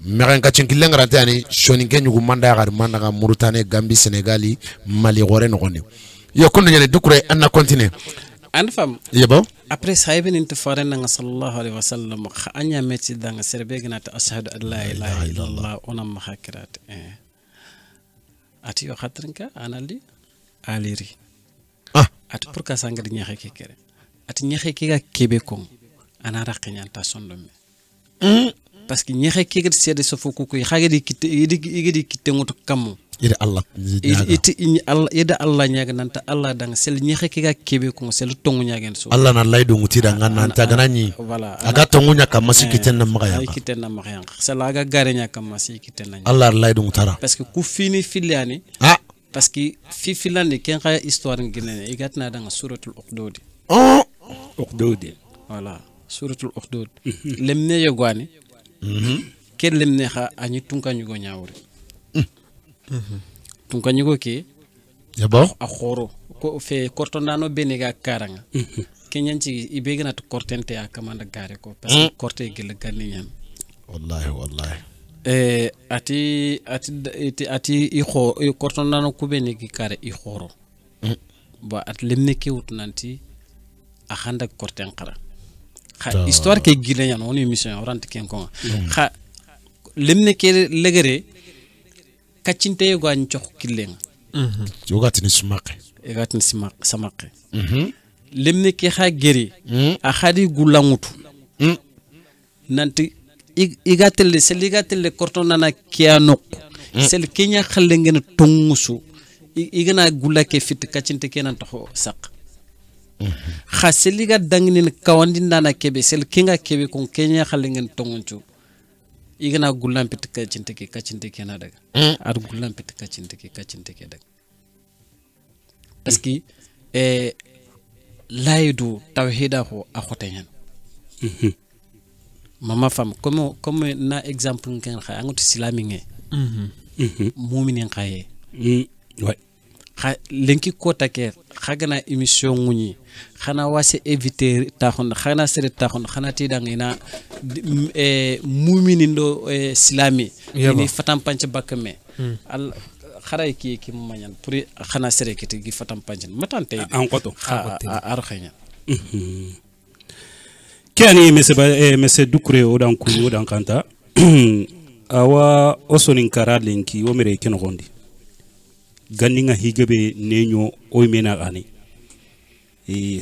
B: meren ka cinkillen garante ani soninke ñugu manda gar manda Mauritanie Gambie Sénégali Mali gore no gonde yo kono ñane dukure anna continuer
D: and fam
B: yebo
D: après sahiben inte farena nga sallallahu alaihi wasallam anya metti danga serbe gnata ashhadu an la ilaha illallah onam mahakirat ati yo khatrinka anali aliri ati pourka sangadi ñaxe ke kere ati ñaxe ke ga kebe ko ana raqñanta sondome parce que ñaxe ke ga sédé so fuku ko xagadi kitte yidi kitte ngoto kam
B: ida Allah
D: ida Allah ñaga nanta Allah dang sel ñaxe ke ga kebe ko sel tongu ñagen so
B: Allah na lay do ngutida ngan ta ganani
D: voilà
B: aga tongu ñaka masiki ten na magaya
D: ay kitten na magaya sel aga gare ñaka masiki ten na
B: Allah lay do ngutara
D: parce que ku fini filiani parce que fi filani ken xaya histoire ngene igatna danga suratul uqdud
A: uqdud
D: voilà suratul uqdud lemne yogwani ken lemne xa ani tunka ñugo ñawri tunka ñugo ke
B: yabo
D: a khoro ko fe kortondano beniga karanga kenyanci ibegna to kortente akamanda gare ko parce que korte gel ganni ñam
B: wallahi
D: ati i kortondano kubeni gi kare i khoro ba at lemne ke wutnanti a handa korten qara histoire ke gile yan on émission orante ken ko kha lemne ke legere kacinte go an ciox killen
B: jogatini smaqe
D: egatini samaqe lemne ke kha geri a khadi gulangutu nanti igatelle seligatelle kortonana kiano sel kenya khalle ngene tongusu igana gulake fit kacinte kenan taxo sak kha seliga dangnin kawandindana kebe sel kinga kebe kon kenya khalle ngene tonguncu igana gulam pit kacinte kena daga ar gulam pit kacinte ke daga parce que laydu tawhida ko akhotenyan mama fam comme na exemple ngen kha angoto silami nge mu'minin khaye
A: ouais
D: kha lenki kota ke khagana émission nguni khana wase éviter taxon khana sere taxon khana tidangina mu'minin do silami ni fatam panch bakame al kharay ki mañan pour khana sere kiti gi fatam panch matante
A: en koto
D: ar khanya
A: kani mese dukure odan kunyo odan kanta awa osonin karalenki o mere ken gondi ganninga higebe nenyo o mena gane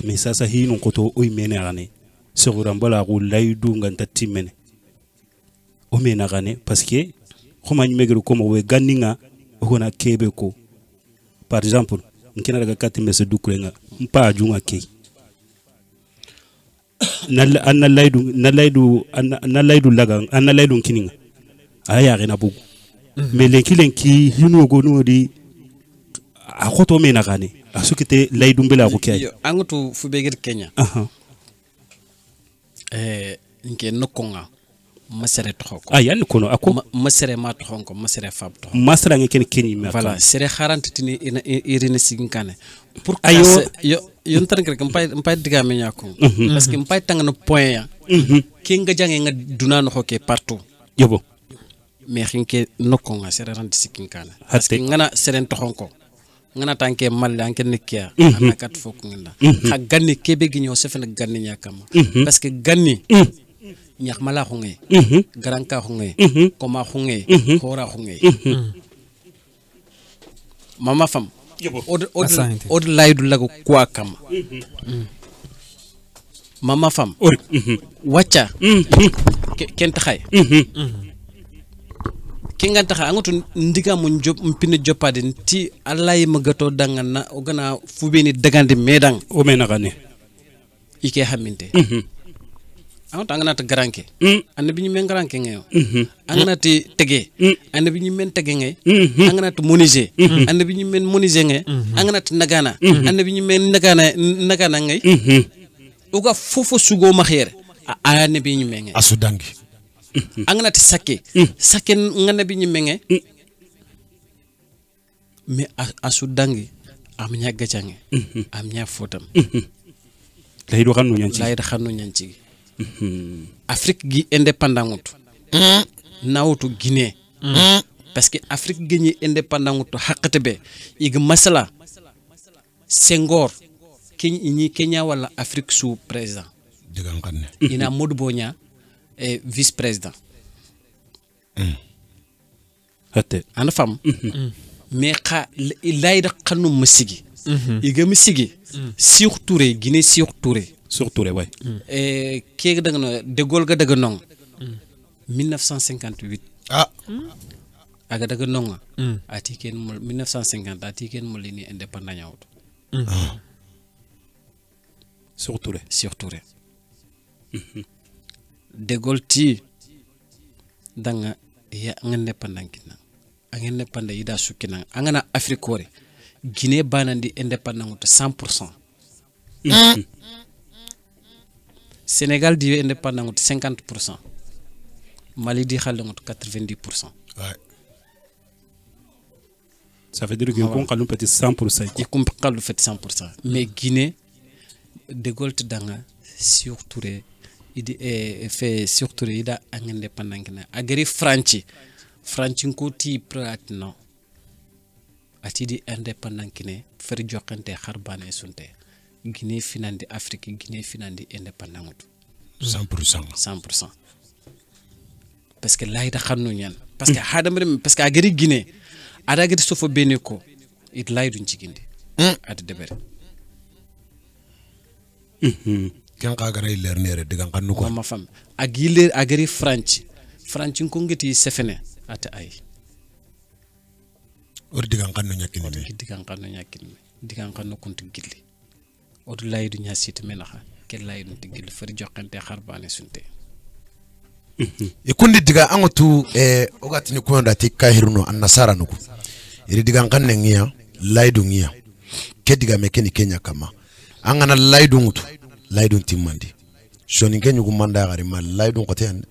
A: me sasa hinu koto o mena gane seguran bala ko laydu nganta timene o mena gane parce que xoma ñu megru ko mo we ganninga hona kebe ko par exemple nkina daga katti mese dukure nga mpa junga ke anna laydu laga anna laydu kininga aya gena bugu mais lenki hinu go no di a khoto mena gane asukite laydu mbela ko kay
D: angutu fu begir Kenya nke nokonga masere toxoko
A: ayan kono ako
D: masere ma toxonko masere fab to
A: masra ngene kenyi me
D: voilà sere 40 tini irine siginkane pour
A: ayo
D: yon tan rek mpay diga me ñako parce que mpay tang no point ya ki nga jange nga duna no xoke partout
A: yobo
D: mais xinke nokonga sere 40 siginkane parce que ngana sere toxonko ngana tanke malle anke nekia ana kat fok ngenda xa ganni kebe gi ñoo sefena ganni ñakama parce que ganni ñax mala xungé garanka xungé koma xungé xora xungé mama fam od laydu lago kwa kama mama fam wacca kent xay kinga taxa angoto ndiga mo job mpine jopade ti Allah magato dangana ogana fubeni dagande medang
A: o mena gane
D: ike haminte angoto angana ta garanke ande biñu men garanke ngayo angana ti tege ande biñu men tege ngay angana ta moniser ande biñu men moniser ngay angana ta nagana ande biñu men nagana ngay uga fofo sugo ma xere ane biñu men ngay
B: asudangi
D: angana ti sakke ngana biñu menge mais asudangi am nya gaccange am nya fotam
A: laydu xanu ñanci
D: Afrique gi indépendant ngutu nawutu Guinée parce que Afrique gi indépendant ngutu haqqate be ig masala Senghor Kenya wala Afrique sous président
B: digan xamne
D: ina Modou Bonya et vice président
A: hatte
D: ana fam mais kha layda xanu masigi iga masigi Sékou Touré Guinée Sékou Touré
A: surtout way
D: kee da nga de Gaulle ga daga nong 1958 aga daga nong ati ken 1950 ati ken mo lini indépendant ñawto
A: surtout
D: de Gaulle ti danga ya indépendant kina ang indépendant ida sukina angana Afrique ore Guinée banandi indépendant 100%. Sénégal dit indépendant 50%. Mali dit 90%.
B: Ouais.
A: Ça veut dire qu'on a peut-être 100%.
D: Il comprend le fait 100%. Mais Guinée, de Gaulle danga surtout il fait surtout il a un indépendant. Agri Franchi ko ti prat non. Ati di indépendant kine fer joxante xarbane sunte Guinée finandi Afrique Guinée finandi indépendant
B: 100%.
D: Parce que là il a xanu ñan parce que hadam parce que agari Guinée ada gati sofo beniko it lay duñ ci gindi at debere
B: kan ka gara leer nere digan xanu ko
D: ma fam ak yile agari French ko ngati sefene at ay
B: or digan xanu ñakini
D: digan xanu kuntu gilli or lay du ñasit menaxa ke lay du gilli fer joxante xarbane sunte
B: e kundi diga angotu ogati ni ko ndati kahirno annasara nuku iri digan xanne ngiya laydu ngiya ke diga mekeni Kenya kama angana laydu ngutu laydu timmandi soni kenyu gumanda gari mal laydu qote ande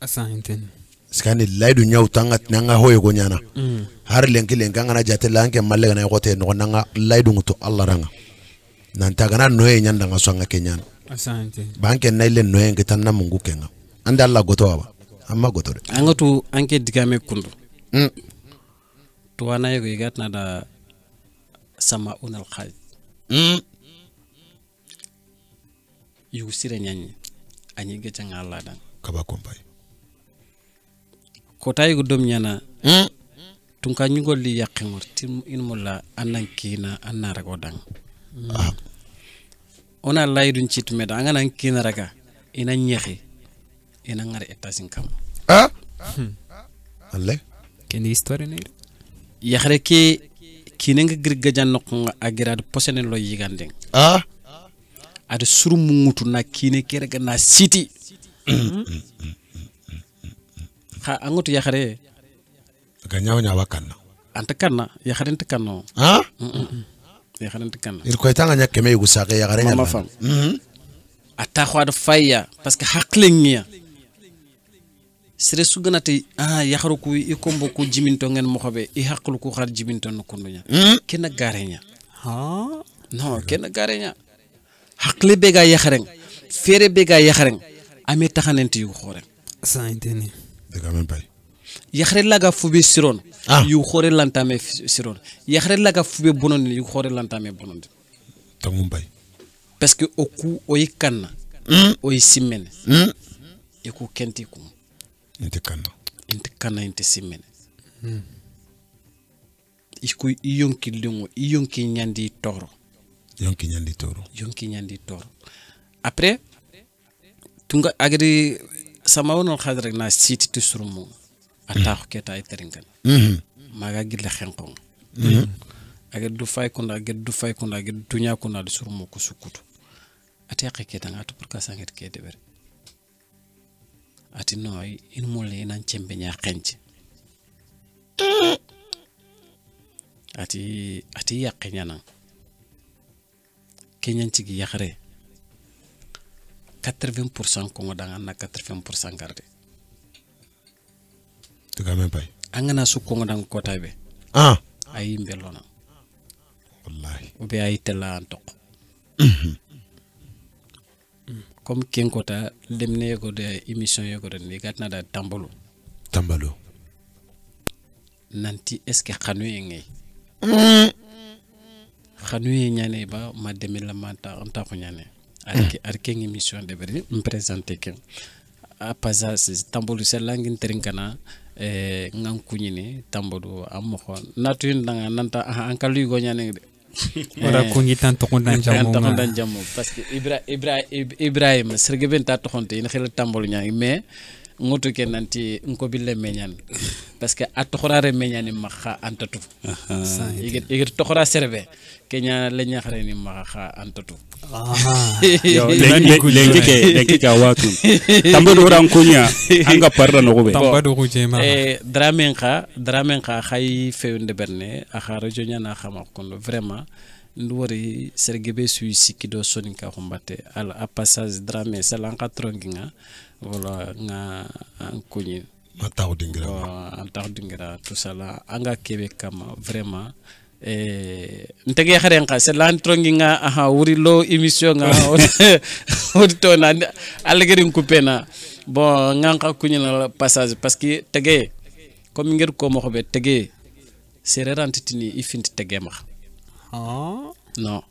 C: asanten
B: skani laydu nyawtanga nanga hoyo go nyana har lenki ngana jate lanke malle gana qote no nanga laydu ngutu Allah ranga nanta gana noye nyanda nga songa kenyana
C: asante
B: banke nayle noye ngitanna mungu kenga anda Allah goto aba amma goto de
D: angatu anke digame kundu to wana yego yigatna da sama unal khaj yu sire nyanyi anyi gecha ngala dan
B: kaba kompay
D: ko tay go dom nyana tunka nyugol li yaqimor tim in mulla anankina anara go dan ona laydun citme da ngana kina raga ina nyexi ina ngare etasin kam
B: alle
C: ken histoire ne
D: yaxre ke kinenga girgajan nok agirad posene lo yigandeng ada suru mungutu na kine kerega na city ha angutu yaxre
B: ga nyaaw kanna
D: anta kanna yaxre anta kanno yaxre anta kanna
B: il ko tanga nyake me gusake yaxre nyama
D: fam ata khwad faya parce que haklengia sere suganati yaxaru ku ikombo ku jiminto ngeen mo xobe I haqlu ku xar jiminto no kundunya kenn gareña non kenn gareña haqle bega yaxareng fere bega yaxareng ame taxanenti yu xore
C: ça intene
B: daga men bay
D: yaxre laga fube siron yu xore lantame siron yaxre laga fube bonon yu xore lantame bonon
B: tamum bay
D: parce que oku oyikanna oy simene eku kenti kum
B: inte kanna
D: inte simene iku yonki lungo yonki nyandi toro après tunga agri sama wono khadra na siti to surumu atax keta ay teringan maga gille xenkon agri du fay ko agri dunya ko na surumu ko sukutu ati keta ngatu pour ka sanget ke deber ati noy in molle nan cembe nya xenci ati yaqenya nan kenyan ci gi yaxare 80% ko ngoda na 80% garde
B: to ga men pay
D: angana su ko ngoda ko taybe ay mbelona wallahi o be ay tela antok comme kenkota lemne ko de émission yoko de ni gatna da tambalo nanti est-ce que xanuye ngay xanuye ñane ba ma demé la manta anta ko ñane ar ke émission de bari me présenter ken a pasa tambalo selangin trinkana ngan kuñini tambado am ko natu ndanga nanta an kalu go ñane de
C: ora kuñi tan to kondan
D: jammo parce que Ibrahim sergeben ta to xonte ina xel tambalo ñani mais ngoto ke nanti nko bille meñan parce que at xorare meñani makha antatu yigit to xora serbe kenya la ñaxare ni makha antatu
A: yo lengi ka watu tambado ran kunya anga parda no gobe
C: tambado ko jema
D: dramen kha khay fewnde berne a khara jonya na xama ko vraiment ndori sergebe suyi sikido soninka xombate al a passage drame salanka tronginga wala nga kunyi
B: mataw
D: dingira tout ça là anga kebe kama vraiment ntege xaren ka c'est l'antrongi nga aha wuri lo émission nga auditeur na algerin coupena bon nga kunyi na passage parce que tege comme ngir ko mo xobe tege c'est rarantini ifinti tege ma non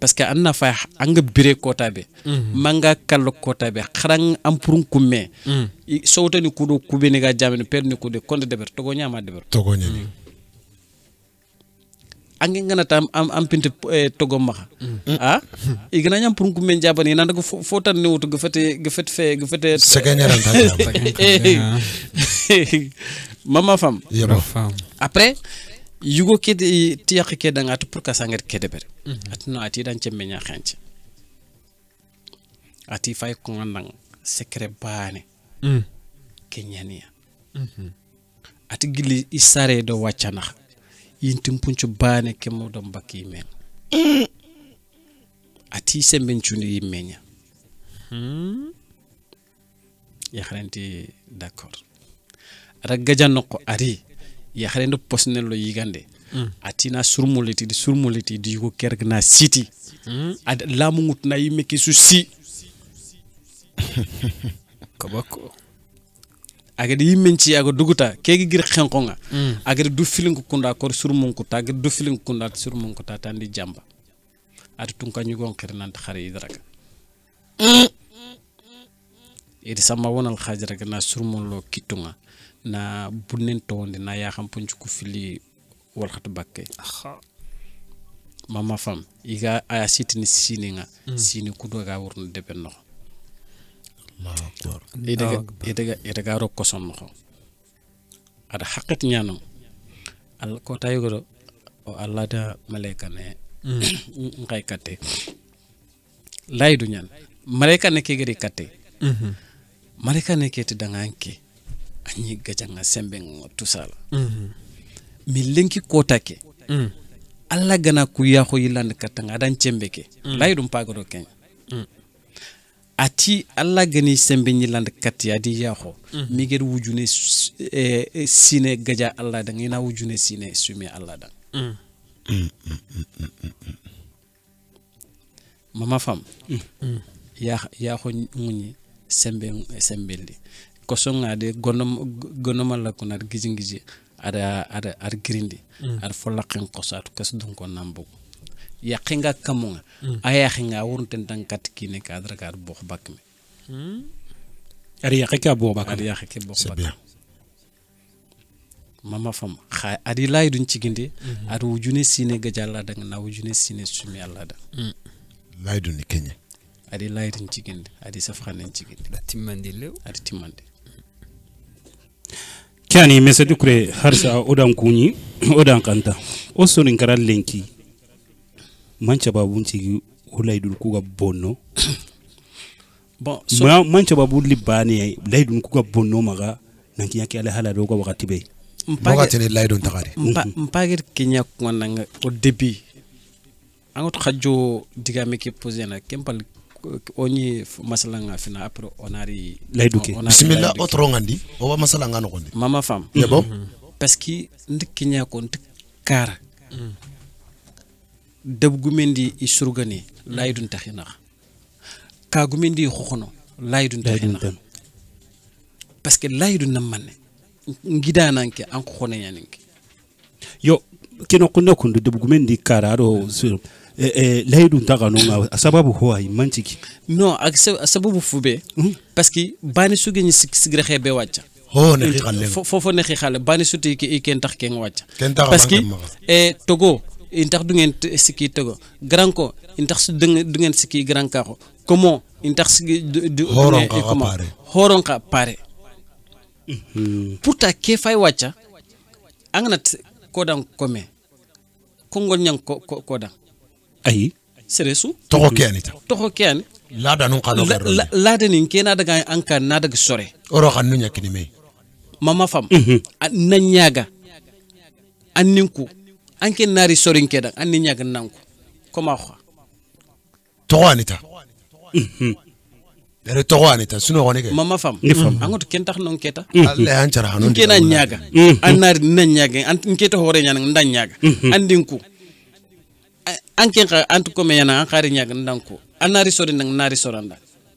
D: parce que anna fa anga bire kota be manga kallo kota be kharang ampurun kumme sowtani kudo kubeni ga jamene perni kude konde deber togo nyama deber
B: togo nyani
D: angi ngana tam am pinte togo maxa igana nyam purun kumme jabani nanda ko fotan ne wutu gefete
B: seganyaran ta
D: mama fam après yugo ke tiyak ke danga to pour ka sangat ke deber atno ati dan cemmenya xanci ati fay ko ngandang secret baane kenyania ati gili isare do wacana yintim punchu baane ke modom bakki men ati semben chuni yimenya ya xaranti d'accord ragajanno ko ari ya xarende posnello yigande atina surmoleti di ko kergna city ad lamu ngutna yimeki su si kabako agadi yimenci ago duguta kegi gir xenkonga agadi du filin ko kunda ko surmun ko tag du filin kunda surmun ko tandi jamba ad tunka nyugon kernan xare idraka idi sama wonal khajra na surmun lo kitunga na bunen tonde na ya xam punchu ku fili wal khat bakke mama fam iga aya sitini sininga sini kudo ga wurno deben no Allah akbar ida ro koson no ada haqqat nyanam al ko tayo o Allah da malaika ne ngay katte laydu nyan malaika ne ke gari katte malaika ne ke te danganke anyi gajanga sembe tusala mi lenki kotake alla gana ku yaxo yilande katanga dan cembeke laydum pagoro ken ati alla gani sembe yilande katti adi yaxo mi ged wujune sine gaja alla da ngina wujune sine sumi alla da mama fam yaxo nguni sembeldi kosonga de gonoma la ko nar gijingiji ada grindi ar folaqen qosatu kas dun ko nambo yaqinga kamunga aya xinga wurten tan kat kine kadra kar bokh bakme
A: ar yaqika bo bak
D: ar yaqike bokh bak mama fam kha adi lay dun ciginde ar wujune sine gajalla da na wujune sine sumi alla da
B: lay dun kenya
D: adi lay dun ciginde adi safxanen ciginde
C: timmandi lew
D: adi timmandi
A: kani mesadu kure harsa odan kunyi odan kanta o sonin karal lenki mancha babun ci hulaydul kuga bonno
D: bon
A: so mancha babul libani laydun kuga bonno maga nanki yake ala hala do ko wakati be
B: wakati ni laydun takari
D: mpagir kenya ko nanga au début angot khadjo digame ki poser na kempal oni masala nga fina après onari
A: layduke
B: bismillah otro ngandi o masala nga no kondi
D: mama fam
B: yebo
D: parce que ndikinya ko ndik kara debgu mendi i surgane laydun taxina kagumindi khono laydun dana parce que laydun namane ngidananke an khone yaninke
A: yo kino kunna kundu debugumendi kararo sur laydun tagano sababu ho ay mantiki
D: non ak sababu fube parce que bani sugi ni sigre xebe wacca
B: ho ne xale
D: fofo ne xale bani suti ki ken tax ken wacca parce que togo intax du ngeen siki togo grand ko intax du ngeen siki grand ka ko comment intax du horon ka pare pourta ke fay wacca angnat kodan kome kongol nyang kodan
A: ay
D: seresu
B: toho kene lada nun kalo garro
D: lada nin kena daga anka na daga sore
B: oro kan nunya kini me
D: mama fam nan nyaga anninku anke nari sore nkeda anni nyaga nanku koma kho
B: toho anita dere toho anita suno woni ke
D: mama fam angoto ken tax non keta
B: alle ancara hanon
D: kena nyaga annari nan nyaga anketa hore nyana ndan nyaga andinku anke ka antu ko mena khari nyaga ndanko anari sore nang nari soranda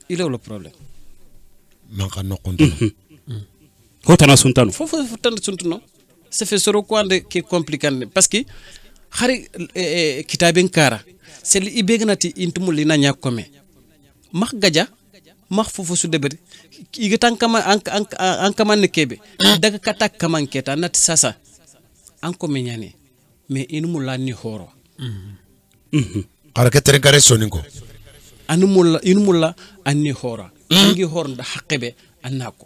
D: il est le problème
B: man kan no konto
A: hotana suntano
D: fofo tan suntuno c'est fait soro ko ande ke compliqué parce que khari kitaben kara sel ibegnati intumul lina nyak ko me mak gaja mak fofo su debere iga tankama ankama ne kebe daga katak kaman keta nat sasa anko me nyane mais inumul la ni horo
B: ara ketere gare soninko
D: inumulla anni hora angi hornda haqqebe annako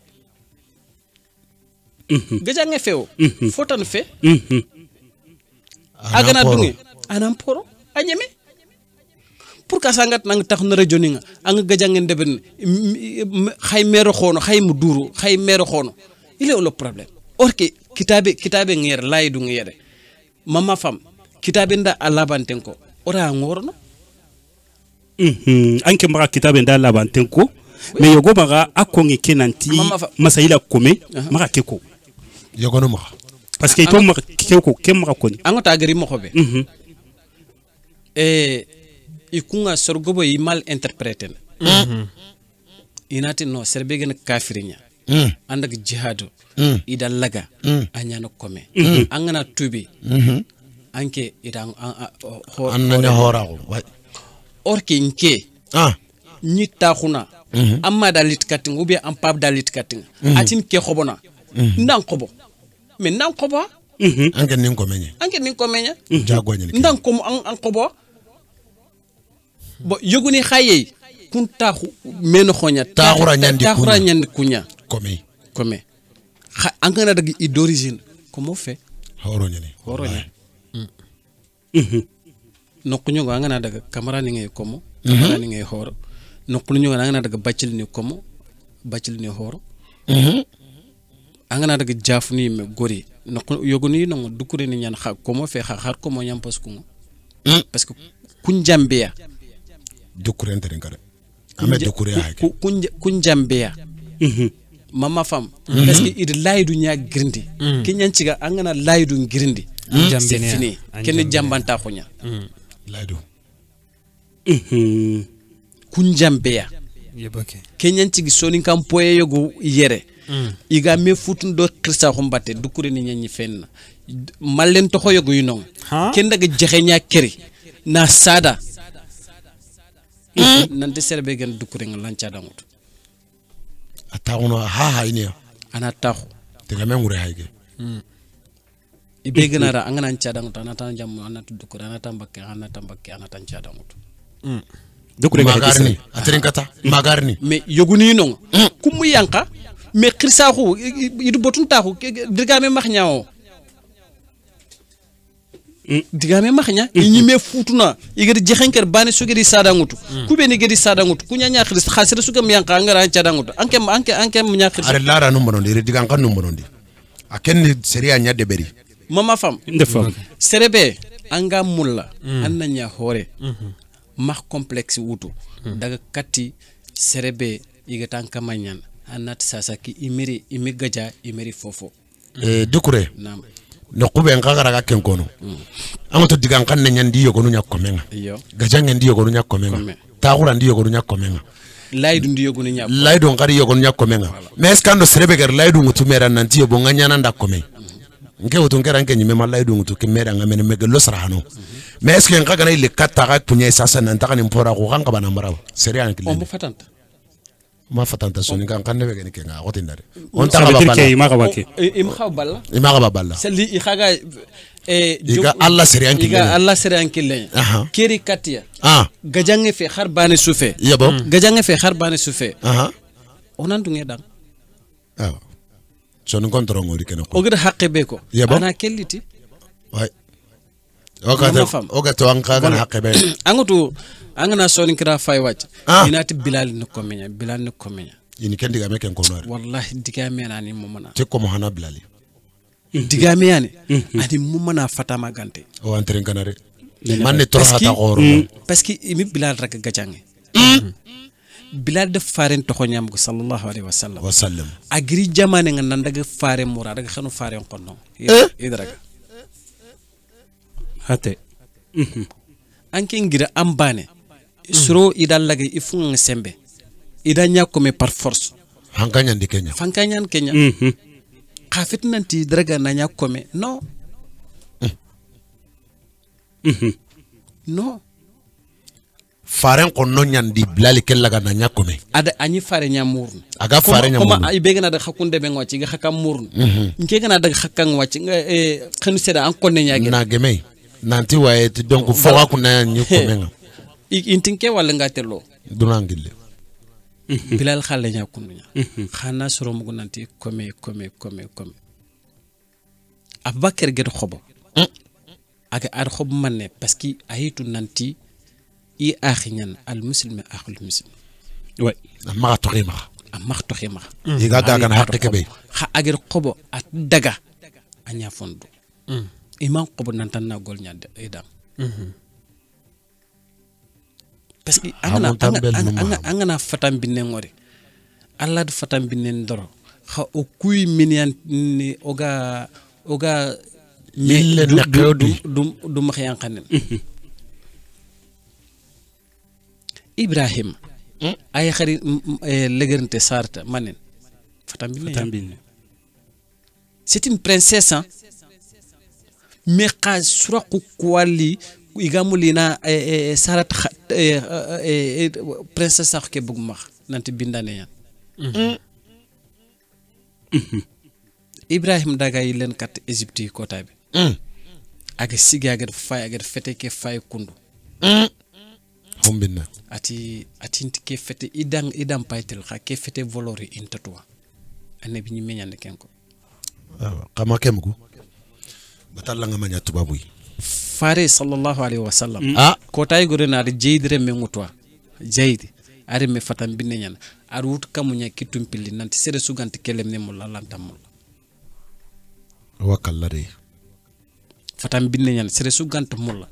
D: gajange feo fotan fe agana dungi anam poro anyeme pour ka sangat nang tax na rejoni nga ang gajange ndeben xay mero xono xay mu duru xay mero xono il est le problème or que kitabe ngere laydu ngere mama fam kitabe nda alabantenko ora ngorno
A: anke maka kitabe nda labantenko mais yogo maka akongi kenanti masaila kome maka keko
B: yogo no maka
A: parce que to maka keko kemaka koni
D: angota gari mo xobe ikunga sorgobo yi mal interpréter inati no serbegen kafirinya andak jihadu ida laga anyano kome angana tubi anke idan
B: annane horago
D: orki nke ni taxuna amma dalit kating ou bien am pap dalit kating atin ke xobona ndan xobo mais ndan xobo
B: anke nin ko meña jago ñani
D: ndan ko an xobo bo yoguni xaye kun taxu meno xoña
B: taxura
D: ñandi kunya
B: comme
D: angana dag i d'origine comment fait
B: horo ñani
D: nokkunyo angana daga kamera ni ngay komo kamera ni ngay horo nokkunyo angana daga bacil ni komo bacil ni horo angana daga jafuni me gori nokku yoguni no dukure ni ñan xa komo fe xar komo ñam parce que kun jambia
B: dukure entre ngare ame dukure ay
D: kun jambia mama fam parce que id laydu nya grindi kinyan ciga angana laydu grindi c'est fini ken jambanta xonya
B: laydu
D: kunjambeya
C: yebake
D: kenyan tigi soni kam poye yogo yere iga me futun do krista xombate dukure ni nyanyi fenna malen to xoyogo yinon ken daga jexenya keri na sada nante serbe gen dukure ngal lancha dangut
B: ataxuno ha ini
D: ana taxu
B: tega me ngure hayge
D: ibegenara angana nchadangut anata jam anata dukure anata mbakke anata nchadangut
A: dukure
B: magarni atrinkata magarni
D: mais yoguni non kumu yanka mais krisa khu idu botun taxu digame maxnyao digame maxnya ñime futuna igedi jexenker bani sugedi sadangutu kubeni gedi sadangutu kunya nya khris khasira sugam yanka ngara chadangutu anke nya khris
B: are lara no monondi re digan kan no monondi aken seria nya de beri
D: mama fam
A: ndefam
D: serebe anga mulla anna nya hore max complexe wutu daga katti serebe igatan kamanyan anat sasaki imi gaja imeri fofo
B: dukure
D: nam
B: no kube ngagara ga ken kono amato digan kan ne nyandi yogo no nyakomenga gaja ngandi yogo no nyakomenga taxura ndi yogo no nyakomenga
D: laydu ndi yogoni nya
B: laydu ngari yogon nya komenga mais est-ce que ando serebe ger laydu ngutu mera nanti yobo nganya nanda kome nke wutu ngera nke nyime ma laydu ngutu ke mera ngamene mege lo sarahano mais est-ce que ngaga na ile kata ga punya sasa nanta kan impora ko kan bana maraw serian kile
D: on fatanta
B: ma fatanta soni kan kan nebe ke nga otindare
A: on ta ba balla ima ga bake
B: ima ga balla
D: sali I khaga
B: iga Allah serian kile
D: iga Allah serian kile kiri katia gajange fe kharbane sufe
B: yabo
D: gajange fe kharbane sufe onan dunge dang
B: soni kontro ngori kena ko
D: ogada haqqe be ko ana kelliti
B: way oga to an kaga haqqe be
D: angutu angana soni kira fay wacc inati bilal no komenya
B: ini kendi ga meken ko nori
D: wallahi digame nani mumana
B: te ko mo hana bilal
D: digame yani adi mumana fatama gante
B: o antren kanare manne to hata goro
D: parce que imi bilal rek gajange bilal de faren to xonyam ko sallallahu alaihi wasallam agri jamane nga nan daga fare mura daga xanu fare konno idraga
A: hate
D: anke ngira ambane suro idal lagay ifunga sembe ida nyako me par force
B: hankanya ndi Kenya
D: fankanyan Kenya khafit nanti draga na nyako me no no
B: faren konno nyandi bilal kellaga na nyako me
D: ada anyi fare nyamurun
B: aga fare nyamurun
D: kuma ay begana da xakunde be ngoci ga xakam murun nke gana da xakkan wacc nga xenu seda an konne nyaage
B: na geme nanti waye donc foga kuna nyiko menga
D: intinke wala ngatelo
B: dunangille
D: bilal xale nyakunya xana soro mugo nanti kome abakar ged xobo aga ar xob manne parce que ayitu nanti I akhinyan al muslim akhul muslim
A: way
B: ma to khima iga gaga na hakke be
D: kha agir qobo at daga anya fondu imam qobo nan tan na gol nyade idam parce que angana fatam binne ngore Allah du fatam binne ndoro kha o kuy minyan ni oga
B: mille
D: du ma xyan xanen Ibrahim ay khari legernte sarta manen fatambine c'est une princesse hein? mais qaz suraqu kwali igamulina sarat princesse sax ke bug max nanti bindane yan Ibrahim daga yilen kat Egypte ko tabe aga sigi aga fay aga fete ke fay kundu
B: hombina
D: ati ke fete idam paytel kha ke fete volori intatwa anabi ni menyande kenko
B: kama kemgu batalla nga manya tubabu
D: fare sallallahu alaihi wasallam ko tay gore na jeydire me ngutwa jeydi ari me fatam binne nyana ar wut kamunya kitum pilli nanti sere suganti kelem ne mulla lantam
B: wakallare
D: fatam binne nyana sere suganti mulla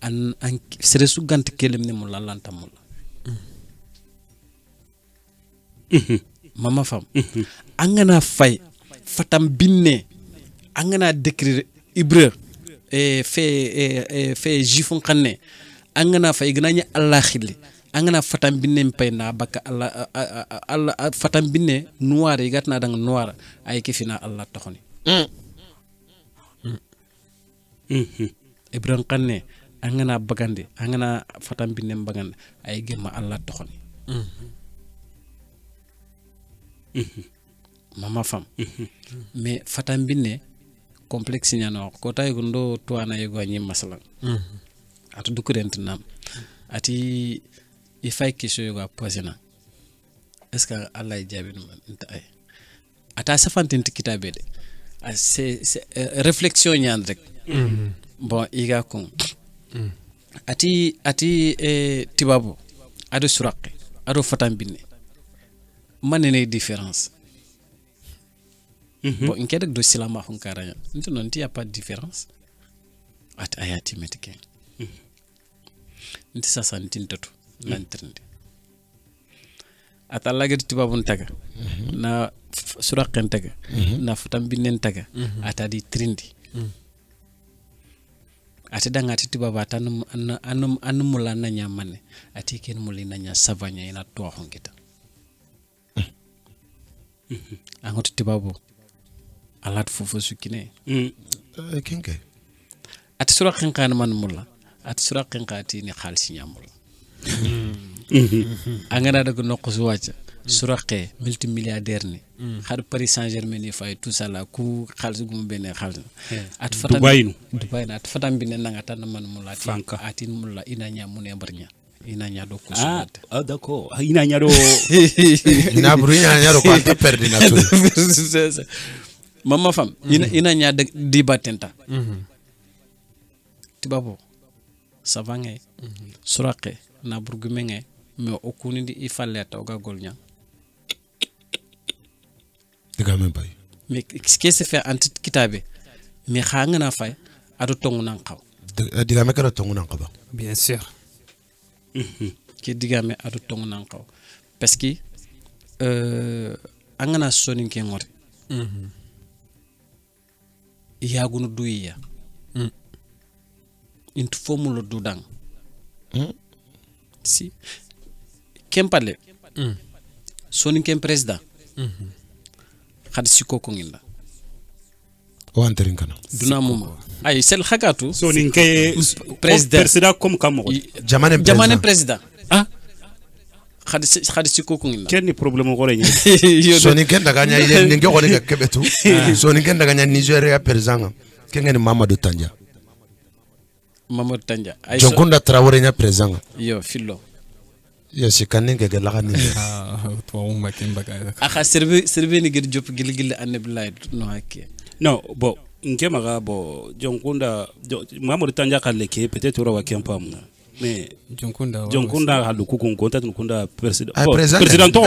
D: an sere suganti kelem ne mulla lantam mulla mama fam angana fay fatam binne angana décrire hébreu fait jifon xanne angana fay gnanya Allah khili angana fatam binne payna baka Allah fatam binne noir yi gatna dang noir ay kifina Allah taxoni hébreu xanne angana bagande angana fatam binne bagande ay gemma Allah taxoni mama fam mais fatam binne complexe nyano ko tay gundo tuana yego nyi masalan atu dukurent nam ati ifay kiso yoga posena est-ce que Allah jabi nta ay ata safantin kitabe de c'est réflexion nyan rek bon iga kon ati tibabo ado suraqe ado fatam binne manene différence bon in kedek do silama hon karanya nto non ti y a pas de différence at ayati metike nti sasa ntintoto nantrinde ata lagati tibabun taga na suraqen taga na fatam binen taga ata di trindi ati danga ati tibaba tan an mulla nanya manne ati ken mulli nanya savanya ina to hongita angot tibabo alat fofu sukine
B: kinke
D: ati sura kan man mulla ati sura ati ni khalsi nyamul angana daga nokku wacha suraqe multimilliardaire ni xar Paris Saint-Germain ni fay tout ça là ku xaalis gum bene xaalis at fatam Dubai na at fatam bi ne nga tan man mu lati atin mu la ina nya mu ne barnya ina nya do ko
A: d'accord ina nya do
B: ina bru ina nya do ko ta perdi na tu
D: mama fam ina nya di batenta tibabo savange suraqe na burgumenge mais okuni di ifaleta oga golnya
B: diga men bay
D: mais ce qui se fait entre kitabe mais xanga na fay adu tongu nan xaw
B: diga me kala tongu nan xaw
C: bien sûr
D: ki diga me adu tongu nan xaw parce que angana sonin ke ngori yagunu duiya intu fomulo dudang si kempale sonin kem president khad siko ko nginda
B: o anterin kana
D: duna muma ay sel khagatu
A: sonin ke president comme kamo
B: jamane
D: president khad siko ko nginda
A: kenni problème ko reñe
B: sonin ken daga nya yel ninge ko ne kebetu sonin ken daga nya Nigeria president kengeni Mamadou Tanja ay Jonkunda Traoré nya president
D: yo fillo
B: ya sikane ke gala kan
C: to umma ken baga
D: aka serbe ni gir jop gil ane billahi no hakke
A: non bon nke maga bo Jonkunda Mamadou Tanja kaleke peut-être ora wa kempa mu mais Jonkunda halu ku konta kunda president president to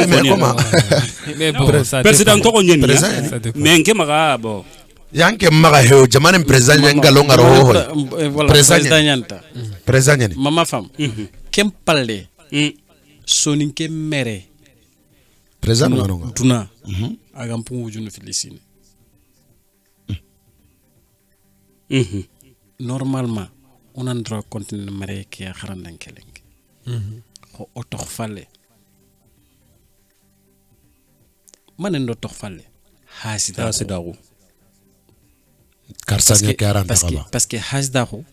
C: mais bon
A: president to nyeni mais nke maga bo
B: yanke maga heo jamane president ngalo ngaro ho
D: president nyanta
B: president nyani
D: mama fam kem palle sonin ke mere
B: president ngaro
D: tuna agam pu junu filisine normalement on a droit continuer mere ki ya kharandan keleng ko otox falle manen do tox falle hasida
B: karsanya ke aranda kaba
D: parce que hasida ko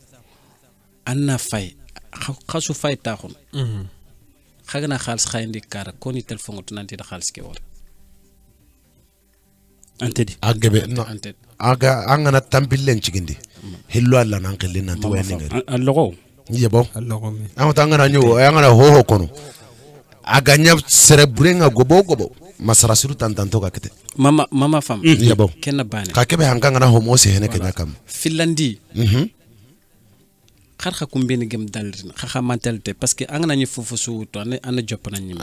D: anna fay khasu fay taxon xagna xaalis xayndi kara koni telephone tunanti da xaalis ke wor
A: antedi
B: agbe no aga angana tambilen cigindi hillo alla nan qillin nan to wayne ngari
A: allogo
B: yebo
C: allogo mi
B: amata angana nyu angana ho kono aga nya cerebrenga gobo masara suru tantanto ka kete
D: mama fam
B: yebo
D: kenna bane
B: ka kebe hanga na homo se hene kenya kam
D: finlandi xarxa kumbeni gem dalrina xaxa mentalité parce que angana ñu fofu su to ana jopp nañ ñi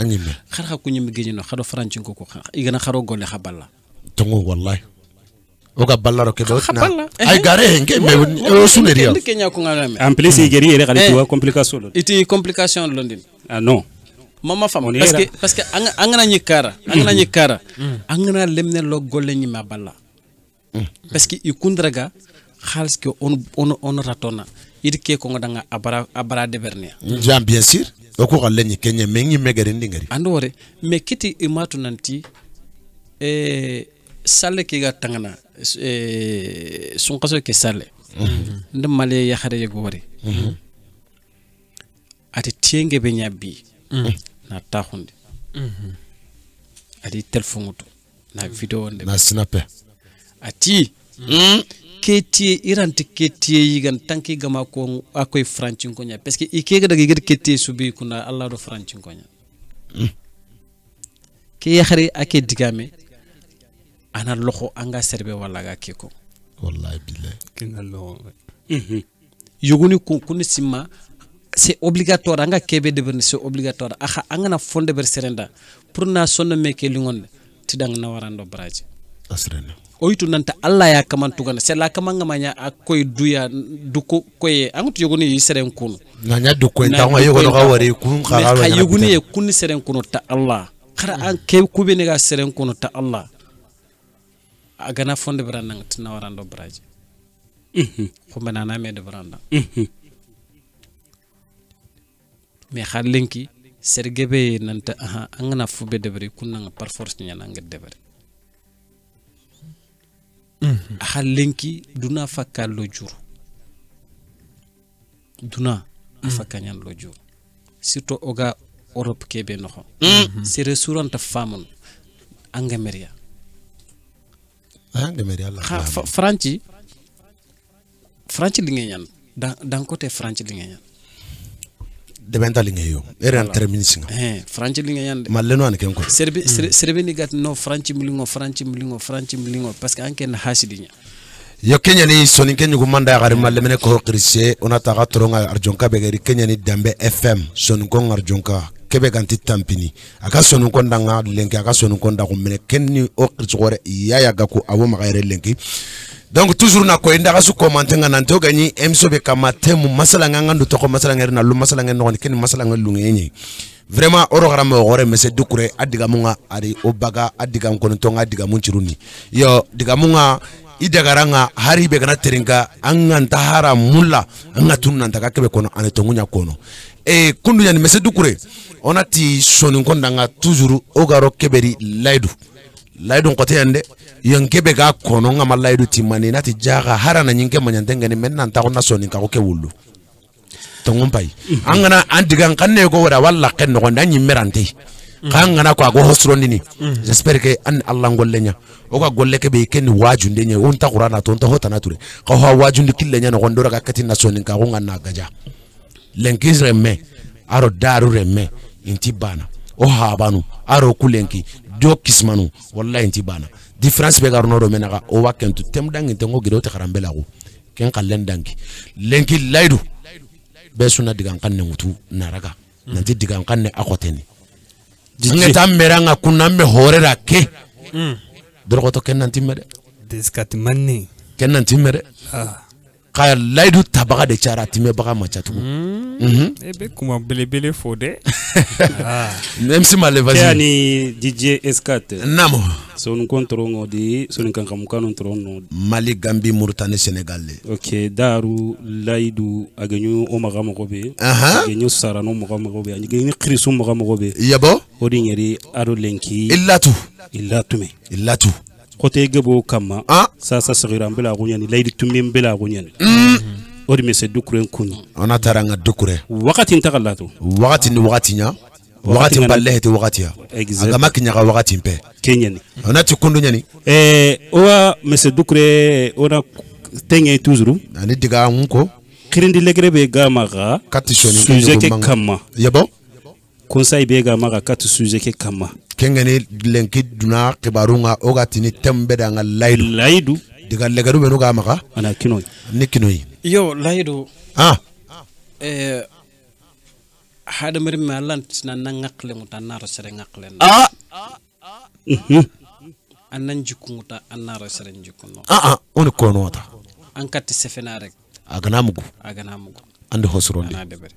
D: xarxa ku ñimi geñu no xado franci ko ko igana xaro golle xaballa
B: tongo wallahi oga ballaro ke do na ay gare henke me o suneria
D: kenya ko ngala
A: en plus igeri ere xali tuwa complication
D: iti complication londin
A: ah non
D: mama fam parce que angana ñi kara angana lemne lo golle ñi ma balla parce que ikundraga xaalis ke on ratona idike ko ngadanga abara de bernia
B: jam bien sûr o ko xal leñi kenya mengi megere ndingari
D: andore me kiti imatu nanti salle ki ga tangana sun qaso ke salle ndam male ya xare yego wori ati tienge be nyabbi na taxundi ati telephone to na video onde
B: na snapper
D: ati keti iranti keti yigan tanki gama ko akoy francin konya parce que ikega daga gir keti subi kuna Allah do francin konya ke yaxari ake digame ana loxo anga serbe wala ga keko
B: wallahi billahi
C: kinalo
D: yoguni kun simma c'est obligatoire anga kebe de ben c'est obligatoire aha angana fonde ber serenda pour na sonno meke lingon tidang na warando braji
B: asrena
D: oyitu nanta Allah ya kamantu gana c'est la kamanga manya akoy duya duko koye angut yoguni yiseren kunu
B: nanya duko ntango yogono ga wari kun
D: khara yoguni kun seren kunu ta Allah khara an ke kubene ga seren kunu ta Allah agana fonde brana tina warando braji Khumana me de branda mais khalenki sergebe nanta aha angana fube debere kunanga par force nyana nga debere khalenki duna fakka lo jur duna fakka nyan lo jur surtout oga Europe kebe noxo c'est restaurant ta famon angameria Franchi li ngay ñaan dans côté Franchi li ngay ñaan
B: de benta li ngay yo eran terminisi nga
D: Franchi li ngay ñaan
B: maleno an ken ko
D: serbe ni gat no Franchi mlingo parce que anke na hasidinya
B: yo Kenya ni soni Kenya go manda gari malemene ko khirse ona taga toronga arjonka be gari Kenya ni Dambe FM soni ko arjonka kebe ganti tampini aka sonu konda nga lenki aka sonu konda ko mene kenni o khirtsore yaya gaku abo magayre lenki donc toujours na ko inda kasu commenter nga nanto gani emso be kamate mu masala nga ngandu to ko masala ngere na lu masala ngere no kenni masala nga lungenyi vraiment oro garama gore mese dukure adiga munga ari obaga adiga kono to nga adiga munchiruni yo diga munga idagaranga hari be kana teringa anganta hara mulla anga tunna ndaka kebe kono ane tongunya kono kundu yani mese dukure onati sonu konda nga toujours ogaro keberi laidu kote yande yankebe ga kono nga malaidu timani nati jaga hara na nyinge manyantenga ni menna ntako na soni ka ke wulu tongumpai angana andiga kanne ko wala walla kenno ko ndanyi merante kangana ko ago hosrondini j'espère que an Allah ngollenya o ga golle ke be ken wajunde nya on ta qur'ana to to hota nature ko ha wajundi killenya no gondora ga kati na soni ka ko ngana gaja lenkisre me aro daru remme inti bana o habanu aro kulenki do kismanu wallahi inti bana difference be garno do menaga o wakentu temdangi tengo girote karambela ko ken kallen dangi lenki laidu be suna digan kanne mutu naraga nanti digan kanne akoteni ngeta meranga kunamme horera ke drogoto ken nanti mere
C: deskat manni
B: ken nanti mere kaya laidu tabaga de chara time baga machatu
C: ebe kuma bele fode
B: même si mal vas-y
A: yani DJ Escat
B: namo
A: son kontrongo di son kankam kanon trono
B: Mali Gambie Mauritanie Sénégal
A: ok daru laidu aganyu o magama gobe aganyu sarano magama gobe aganyu krisu magama gobe
B: yabo
A: odi ngeri aro lenki illatu côté gebo kama sasa sagira mbela gunyani laidu tumbe mbela gunyani odi mese dukure kunu
B: ona taranga dukure
A: wakati ntakalato
B: wakati nya wakati mballehti wakati ya agama kinyaka wakati mpe
A: kenyani
B: ona tikundu nyani
A: owa mese dukure ona tenge toujours
B: ani diga nko
A: kirindi legrebe gamaga
B: kati shoni
A: sujet ke kama
B: yabo
A: conseil be gamaga kati sujet ke kama
B: kengeni lenki duna kibarunga ogatini tembe danga laidu diga legaru benu gamaga
A: ana kinoi
B: ni kinoi
D: yo laidu hada mari malant na ngakle muta naro sere ngakle anan jukunguta anaro sere jukunno
B: on kono wata
D: an katti sefena rek
B: aganamugo ande hosronde
D: ana debere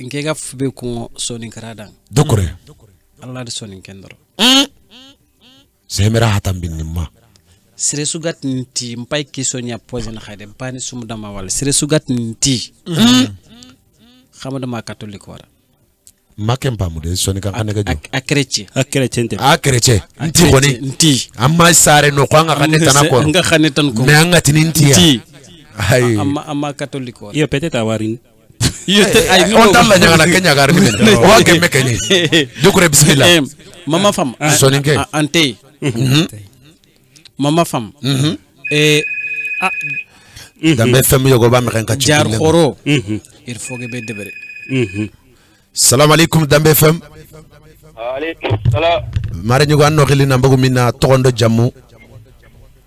D: ngega fube ko soni karadan
B: dokore
D: Allah de soni kendoro
B: semera hatam binima
D: sere sugat nti mpai kisonya pose na khade bani sum dama wala sere sugat nti xamada ma catholique wara
B: maken pamude soni kan kanega jo
D: a chrétien
B: nti goni
D: nti
B: amma sare no ko nga xane tanako
D: nga xane tan ko
B: me nga tinti ay
D: amma catholique wara
A: yo peut-être awarin
B: on talla nyanga Kenya garni o wa gemme kenyi dokure bismillah
D: mama fam
B: soni ke
D: ante mama fam
B: Dambe FM yogo ba meken ka
D: jar khoro il faut que be debere
B: salam alaikum Dambe FM
E: alaikum salam
B: mare nyugo anno khili na mbagu minna tokondo jammu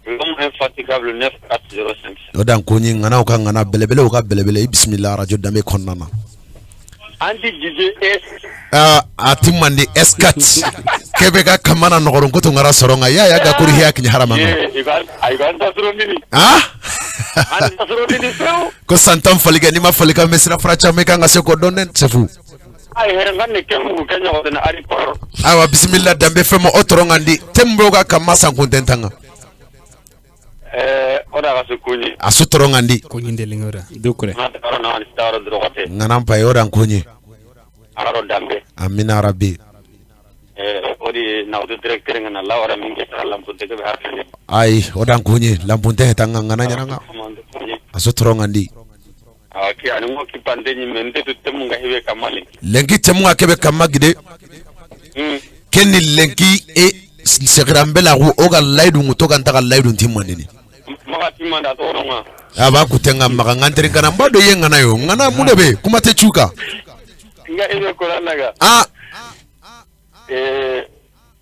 E: l'homme infatigable 9405
B: odan ko nyi ngana o ka ngana belebele o ka belebele bismillah radio Dambe konnana
E: anti DJ
B: atimandi escat kebe ka kamana no goron kutu ngara soronga ya ga kuri hiya kinya harama
E: iban tasrondini an tasrondini ko
B: santam faliga ni ma falika mesra fracha me kanga se ko donnen sefu
E: ay herangane kemu kenya ko na ari por
B: awa bismillah dambe femo otorongandi temboga kamasa kuntentanga
E: oda ga sukunyi
B: asutorongandi
C: kunyi ndelingora
A: dukure
E: na staro drogote
B: nganam payora kunyi
E: aro dambe
B: amina rabbi
E: odi na udu directeur ngana la wara minge salam punte ke harfene
B: ay odan kunyi lampunte hetanga ngana nyanga asutorongandi
E: aki ani mo ki pandenyi mente to temu nga hebe kamali
B: lenki temu akebe kamagide kenni lenki e segrambela ru oga laidu mutoka ntaka laidu ntimwanini
E: maka timanda to ronga
B: aba kutenga maka nganteri kana mbado yenga nayo ngana mudebe kumate chuka
E: nga ebe koranaga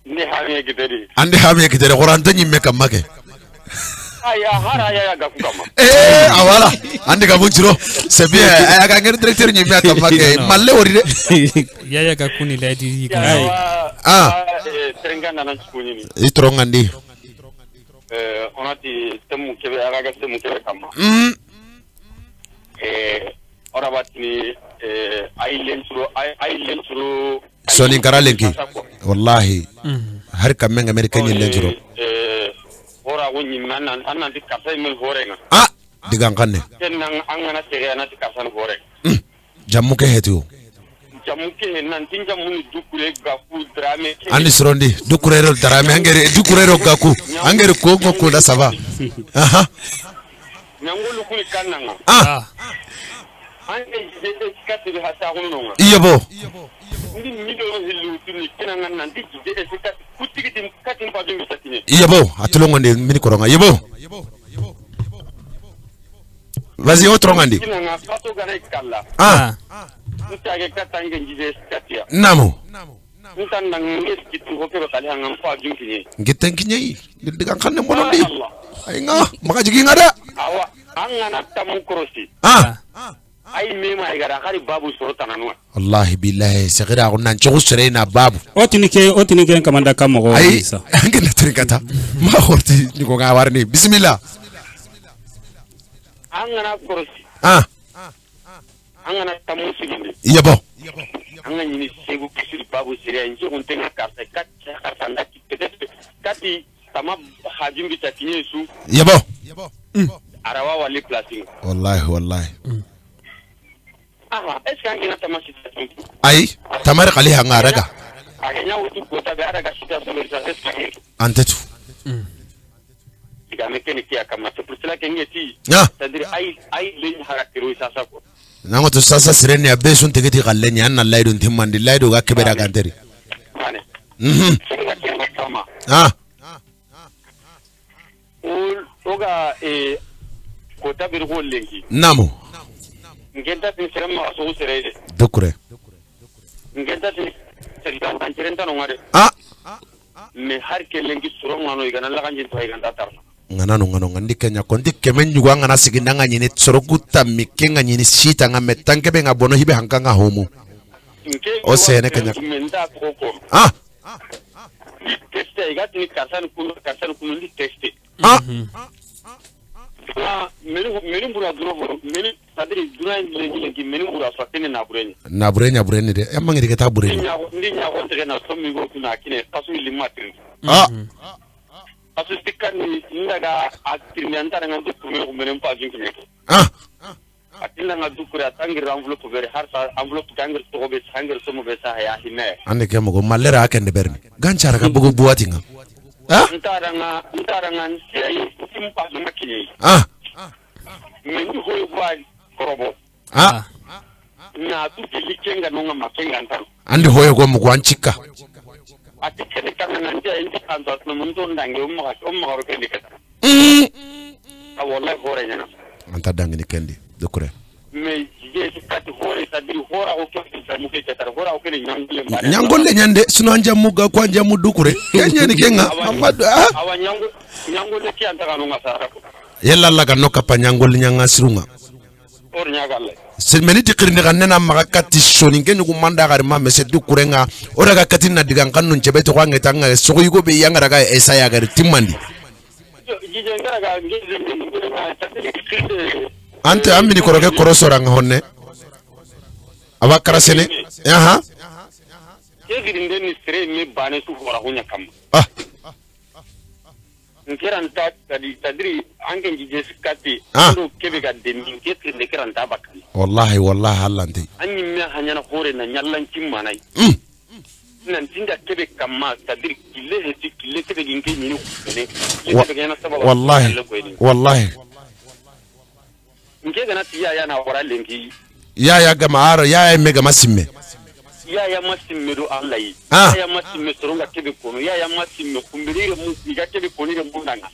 E: ni hamiye gideri
B: ande hamiye gideri qorante nyimme kamake
E: aya hara ya gakukama
B: awala ande kabunchiro c'est bien aya ngere directeur nyimme atamake malle woride
C: yaya gakuni lady
E: terengana na chukunyi
B: itrongandi
E: onati temu kebe aga temu kebe kama ora batni ay lensuro
B: soni karalenki wallahi har kamenga amerikani lensuro
E: ora woni man anan di kasay mel horenga
B: digan kanne
E: kenan angana tere anati kasan hore
B: jammu ke hetu
E: jammu ke nan tin jammu ni dukure gaku drame
B: andi srondi dukure ro drame angere dukure ro gaku angere ko ko da sava
E: nyangulu kuli kananga ande jide skati bi hata hunno
B: iyebo
E: ndi mido hilu tuni kenanga nan di jide skati kutigi tim katim pa jumi satine
B: iyebo atulongo ndi mini koronga iyebo vas-y otrongandi
E: kenanga fato gare kala ntage katange jide skati ya
B: namo
E: ntanda ngeski tu ko kali hangam pa jumi
B: ngiten kinyai digan kanne monondi ay nga maka jigi ngada
E: awa angana tamu krosi ay mema igara khari babu sorotana no
B: wallahi billahi sagira kunnan chogu serena babu
A: otini ke kamanda kamo
B: ay ngena trikata ma khorti niko ga warni bismillah
E: angana krosi angana tamu siginde
B: yabo
E: angana ni segu kisir babu sire nje kuntenga karta katanda kati tama hajimbi takinye su
B: yabo
E: arawa wali placing
B: wallahi
E: est-ce que angina tamasi
B: ay tamar qali hanga raga
E: aganya wutu kota be araga sita somerisa est-ce que
B: antetu
E: diga mécanique ya kama c'est pour cela que ngeti c'est-à-dire ay ligne harakiro sasa ko
B: nango to sasa sireni abesun tegeti qallenya anna laydo ntimmandi laydo ga kebera ganteri
E: oga kota bir ko lengi
B: namo
E: ngenta tin serema so serede
B: dukure
E: ngenta tin serita antirenta no ngare me har ke lengi suro ngano igana la kanjin to iganda tar
B: ngano ngandi kenya kondi kemen nyugo ngana sigindanga nyini sorokuta mikenga nyini sita nga metanke be ngabono hibe hankanga homo o sene kenya
E: menda koko teste igati kasan kunu ndi teste meni bura duro meni sadiri dura ngi meni bura fatene na burenya
B: de yamma ngi ta burenya
E: ndi nya ko tege na somi go kuna kine kasu limatri kasu tikani ndaga aktirmi antara ngandu ko meni pa jinki atilla nga dukura tangir enveloppe vere harsa enveloppe tangir to be tangir somo be sa ya hine
B: ande ke mo malera akende berni ganchara ka bugo buati nga
E: ntara nga nsi simpa zo makini mendu ho yobali korobo na tu likenga nonga makenga ntan
B: ande hoyo go mu gwanchika
E: atikene kana nanje indi kanto atno mundo ndange umma ro kendi kata wallahi hore nyana
B: anta dangi kendi dukure
E: me je kati hore sadiri hora o ko samu ke tara hora o kene
B: nyangolle nyande sino anja muga kwa anja mudukure kenye ni kenga amadu
E: awa nyangolle ki anta kanu ngasara ko
B: yella la kan nokapa nyangolle nyanga sirunga
E: or nyagalle
B: se meni tikirni kanena makati shoni ngenyu kumanda gari mame se dukure nga ora ga katina digan kanu nchebete kwa ngetanga soko yugo be yanga raga esa ya gari timandi ante ambini koroke korosora nga honne aba karasene aha
E: kegiri ndeni sere me bane su fora hunya kam nkeranta tadiri angen jije skati ndo kebe ga demi ketri ne keranta bakkan
B: wallahi hallanti
E: anyi me hanyana hore na nyallan timmanai nan tinda kebe kamma tadiri kille kebe ginke nyini ne kebe ga na sababa
B: wallahi
E: nke gana tiya yana wara lenki
B: ya gama ya mega masimme
E: ya masimme do Allah yi ya masimme soronga kebe kono ya masimme kumbirire mu iga kebe koni de mundanga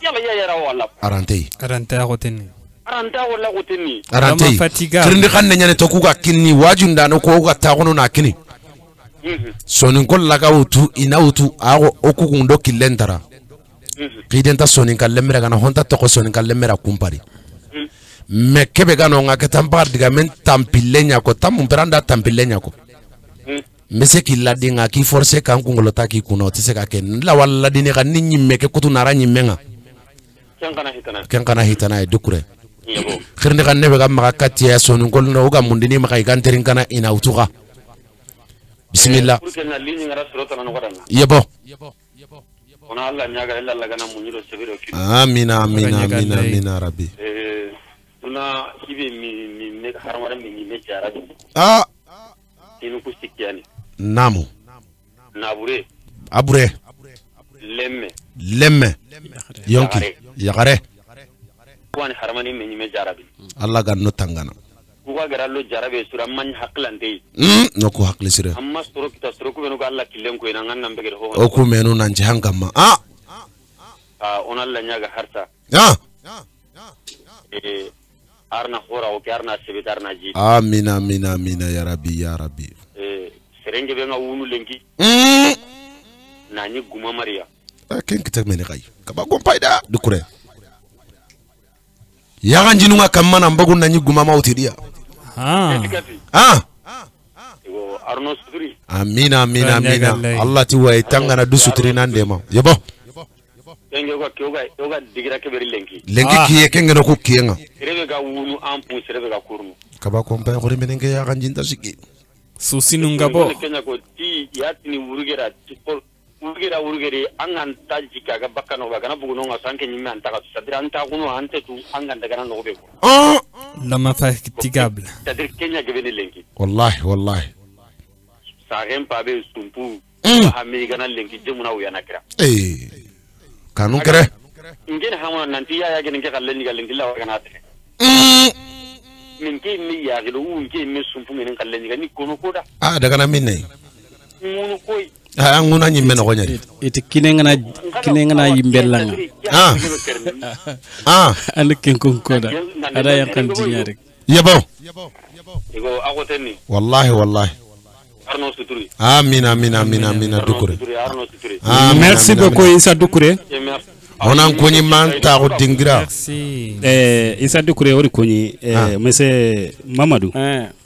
E: ya rawa wala
B: arante
C: agoteni
E: wala goteni
B: arante
C: fatiga
B: tirndi kanne nyane to kuga kinni wajunda no ko ga ta kono na kini sonin kol laga utu ina utu ago okugundo kilentara qidenta sonin kallemera kana honta to sonin kallemera kumpari me kebe gano nga ketambar diga men tampilenya ko tamum peranda tampilenya ko mese ki ladinga ki force kan kungolota ki kuno tise ka ken la walla dini kan ninyi meke kutu nara nyimenga ken kana hitana e dukure khirni kan nebe gam maka katiya sonu gol no ga mundini maka kan terin kana ina utuga bismillah yebo
E: ona Allah nyaga illa Allah gana muniro sebiro ki
B: amina rabbi
E: una hibe mi me harmara mi me jarabi inu kustikiani
B: namu
E: abure
B: lemme yonki yagare
E: wani harmani mi me jarabi
B: Allah ganno tangana
E: kuga garallo jarabe sura man haklante
B: no ko hakli sire
E: amma suro kita suro ko benu Allah killen ko ina nganna mbege ho
B: o ku menu nan jihangamma
E: ona Allah nyaga harta arna khora o karna sebitarna ji
B: amina ya rabbi
E: serenge be nga wunu lenki nani guma maria
B: ken kitak meni kay kaba gompayda dukure ya ganjinu nga kamana mbagu nani guma mautidia
E: arno suturi
B: amina Allah ti way tangana du suturi nandema yebo
E: kenge ko yoga digira ke beri lenki
B: kiye kenge no ku kiyenga
E: rebe ga wunu ampu rebe ga kurnu
B: kaba kompay ko menenge ya ganjinta siki
C: susinu ngabo
E: kenya ko ti yatini wurugera wurugere angan taji kaga bakano ga kana buguno nga sanke nyime antaka sadira anta kuno ante tu angan daga na nobe ko
C: lama fatigable
E: tadir kenya ge beri lenki
B: wallahi
E: sagen pabe sumpu ha me gana lenki jemuna uyana kira
B: kanun kere
E: ngene hamon nanti ya gene kallen ni gallen dilla wagana te min ke mi ya gido ke mi sumpu min kallen ni kono koda
B: daga na minne
E: munu koy
B: nguna nyimme no gonyari
D: ite kinengana yimbellanga and ken kon koda ada yang kan jinyare
B: yebo
E: ego agoteni
B: wallahi
E: arno suturi
B: amina dukure
A: merci beaucoup Issa Doucouré
B: onan koni manta ko dingira
A: Issa Doucouré ori koni monsieur Mamadou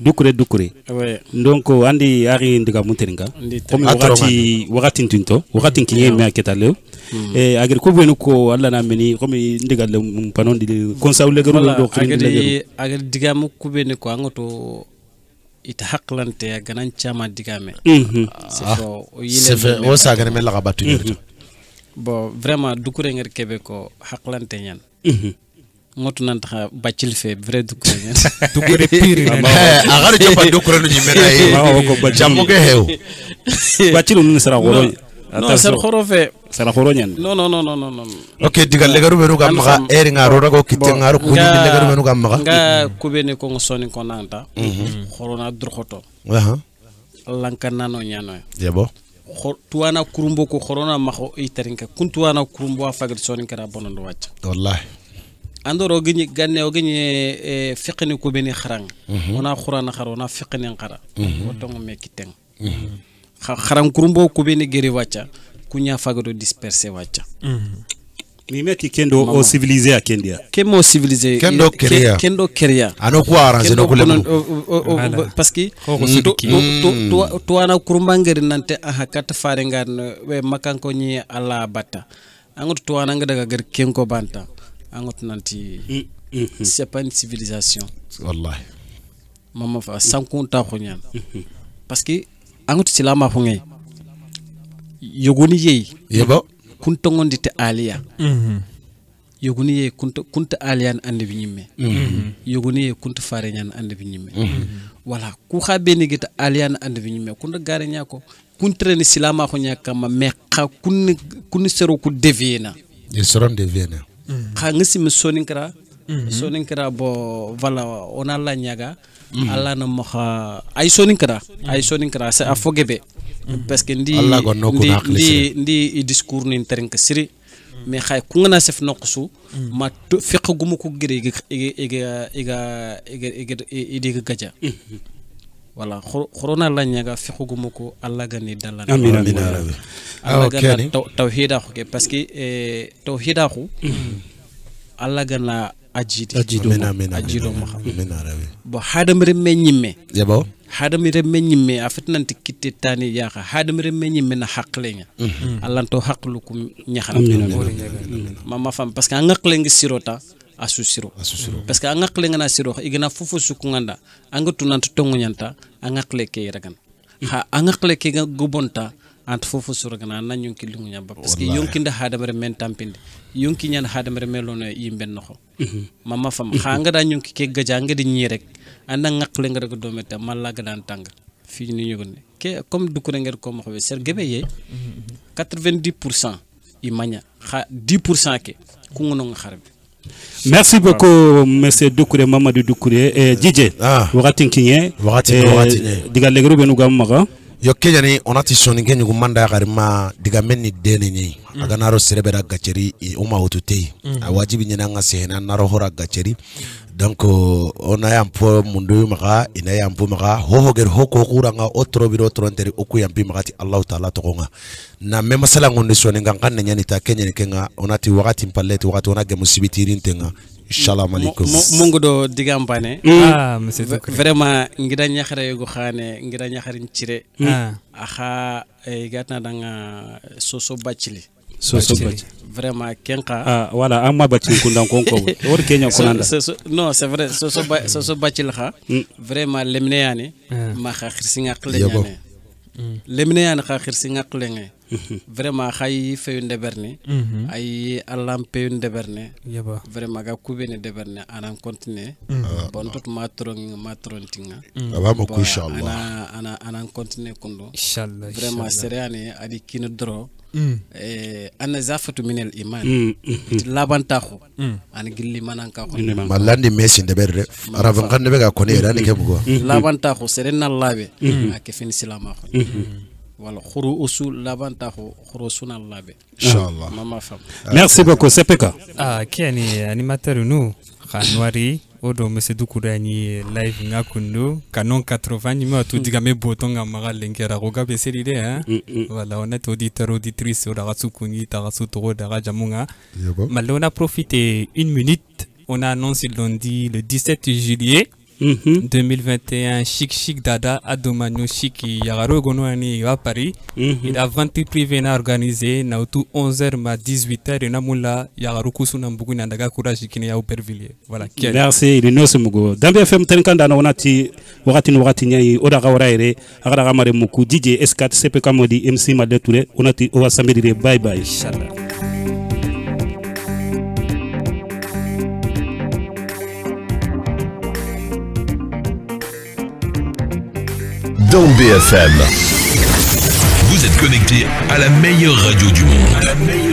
A: Doucouré donc andi ari ndiga munteringa comme wakati tinto wakati kinye me aketale agir ko benu ko alla na meni comme ndiga le panon di consawle garu do
D: agir diga mu ko benu ko angoto ita haklante ya ganan chama digame
B: c'est o sagane me la batu
D: bon vraiment Doucouré ngir kebe ko haklante ñan ngotu nan tax bacil fe vrai Doucouré
C: pire
B: agara jopa Doucouré no ñimena ko jamu ge hew
A: bacil nun sara goro
D: non sar khorofe
A: sara khoro ñan
D: non
B: ok digal legaru benu gam ma eri ngaro rago kitte ngaro ko ni legaru benu gam ma
D: nga kubene ko soni ko nanta khorona durkhoto lanka nano ñano
B: yebo
D: tuwana kurumbo ko khorona makho itarinka kuntuwana kurumbo afagal soni kara bonondo wacc
B: wallahi
D: andoro gni ganne o gni fiqni ko beni kharang ona khurana kharona fiqni khara wotongo mekiteng kharam kurumbo ko beni geri wacca kunya fagado disperser wacca
A: mi meti kendo o civilisé a kendia
D: kemo civilisé kendo keria
B: ano ko arrange no ko
D: parce que to ana kurumbangeri nante aha kata fare ngan we makanko ni ala batta angot to ana ngada gar kenko banta angot nanti c'est pas une civilisation
B: wallahi
D: mama fa sankun ta khunyan parce que angut silama khungay yogoni yey
B: yeba
D: kunta ngondite aliya yogoni ye kunta aliyan ande bi nyimme yogoni ye kunta fare nyan ande bi nyimme wala ku khabe ni gita aliyan ande bi nyimme kunta gare nyako kuntre ni silama ko nyaka ma me kha kun sero ku deviena
B: ils seront deviena
D: kha ngisi mi soninkra bo wala ona la nyaga alla na mo kha ay soninkra c'est a fogebe parce que ndi discours ni terenk siri mais xay ku ngana sef noqsu ma fiq gumu ko gere iga gaja wala corona la nyaga fiq gumu ko alla gani dalana
A: amin
D: alla gana tawhida ko parce que tawhida ko alla gana ajido ma bo hadamre meñimme
B: yabo
D: hadamre meñimme afetnanti kitte tani yaaka hadamre meñimme na haqlenga allanto haqlukum nyaxal mama fam parce que ngaqlenga sirota asu siro parce que ngaqlenga na siro igana fufu sukunganda anga tunanta tongunyanta ngaqle ke ragan ha ngaqle ke gobonta ant fofu suragana na nyonki lungu nyamba parce que yonki nda hadamre men tampinde yonki nyan hadamre melono yimben noxo mama fam xanga da nyonki ke gajanga di ñi rek anda ngakle nga rek do meta malla ga dan tang fi ni ñugone ke comme du ko ngel ko mo xwe ser gebe ye 90% imanya 10% ke ku ngono nga xarbe.
A: Merci beaucoup monsieur Doucouré Mamadou Doucouré DJ wakati kinye diga legro benu gamma
B: yo kejani onati soni ngenyu manda garima diga menni dene ni aga naro serebera gacheri uma ututei awajibi nyina nga sehna naro hora gacheri donc ona yampo mundu maka ina yampo maka hohoger hoko kuranga otro biro tronteri oku yampi makati Allah taala tokonga na mema sala ngonde soni ngangane nyani ta kenyani kenga onati wakati mpaleti wakati onage musibitirin tenga inshallah malikum
D: mungu do digambane monsieur vraiment ngida nyaxare go xane ngida nyaxarin cire aha gatna danga soso bacili vraiment kenka
A: voilà amma bacili kundan konko or kenya kunanda
D: non c'est vrai soso bacili kha vraiment lemne yani ma khirsi ngakle yani lemne yani khirsi ngakle vraiment xay feyu ndeberne ay allam peyu ndeberne vraiment ga kubene ndeberne anan continuer bon tout matrontinga
B: abamo ko inshallah
D: anan continuer kundo
C: inshallah
D: vraiment seriane adi kino dro ana zafatu minal iman labantaxo an gilli manan ka ko
B: malandi messi ndeberde araban kan be ga ko ne dani kebugo
D: labantaxo serena labe akefini silama ko voilà khuru usul labanta khuru sunal labe
B: inshallah
D: mama fam
A: merci beaucoup CPK
C: kiani animateur nous khanwari odo monsieur Doucouré ni live ngakundo canon 80 numéro tout digame botonga magal lengera roga beselide hein voilà on est auditeur auditrice oda ratsukungi tarasu toro dara jamunga malona profité une minute on a annoncé lundi le 17 juillet 2021 chic dada adomano chic yagaro gonwani à Paris il a vente privé na organisé na autour 11h ma 18h na mula yagaro kusuna mbuguna ndaga courage kine ya Aubervilliers voilà
A: merci il nous mugo Dambe FM tenkanda na onati wakati nyai oda gawraire agara mare muku DJ S4 CPK modi MC Made Touré onati o samedi bye bye
C: inshallah.
F: Dambe FM. Vous êtes connecté à la meilleure radio du monde.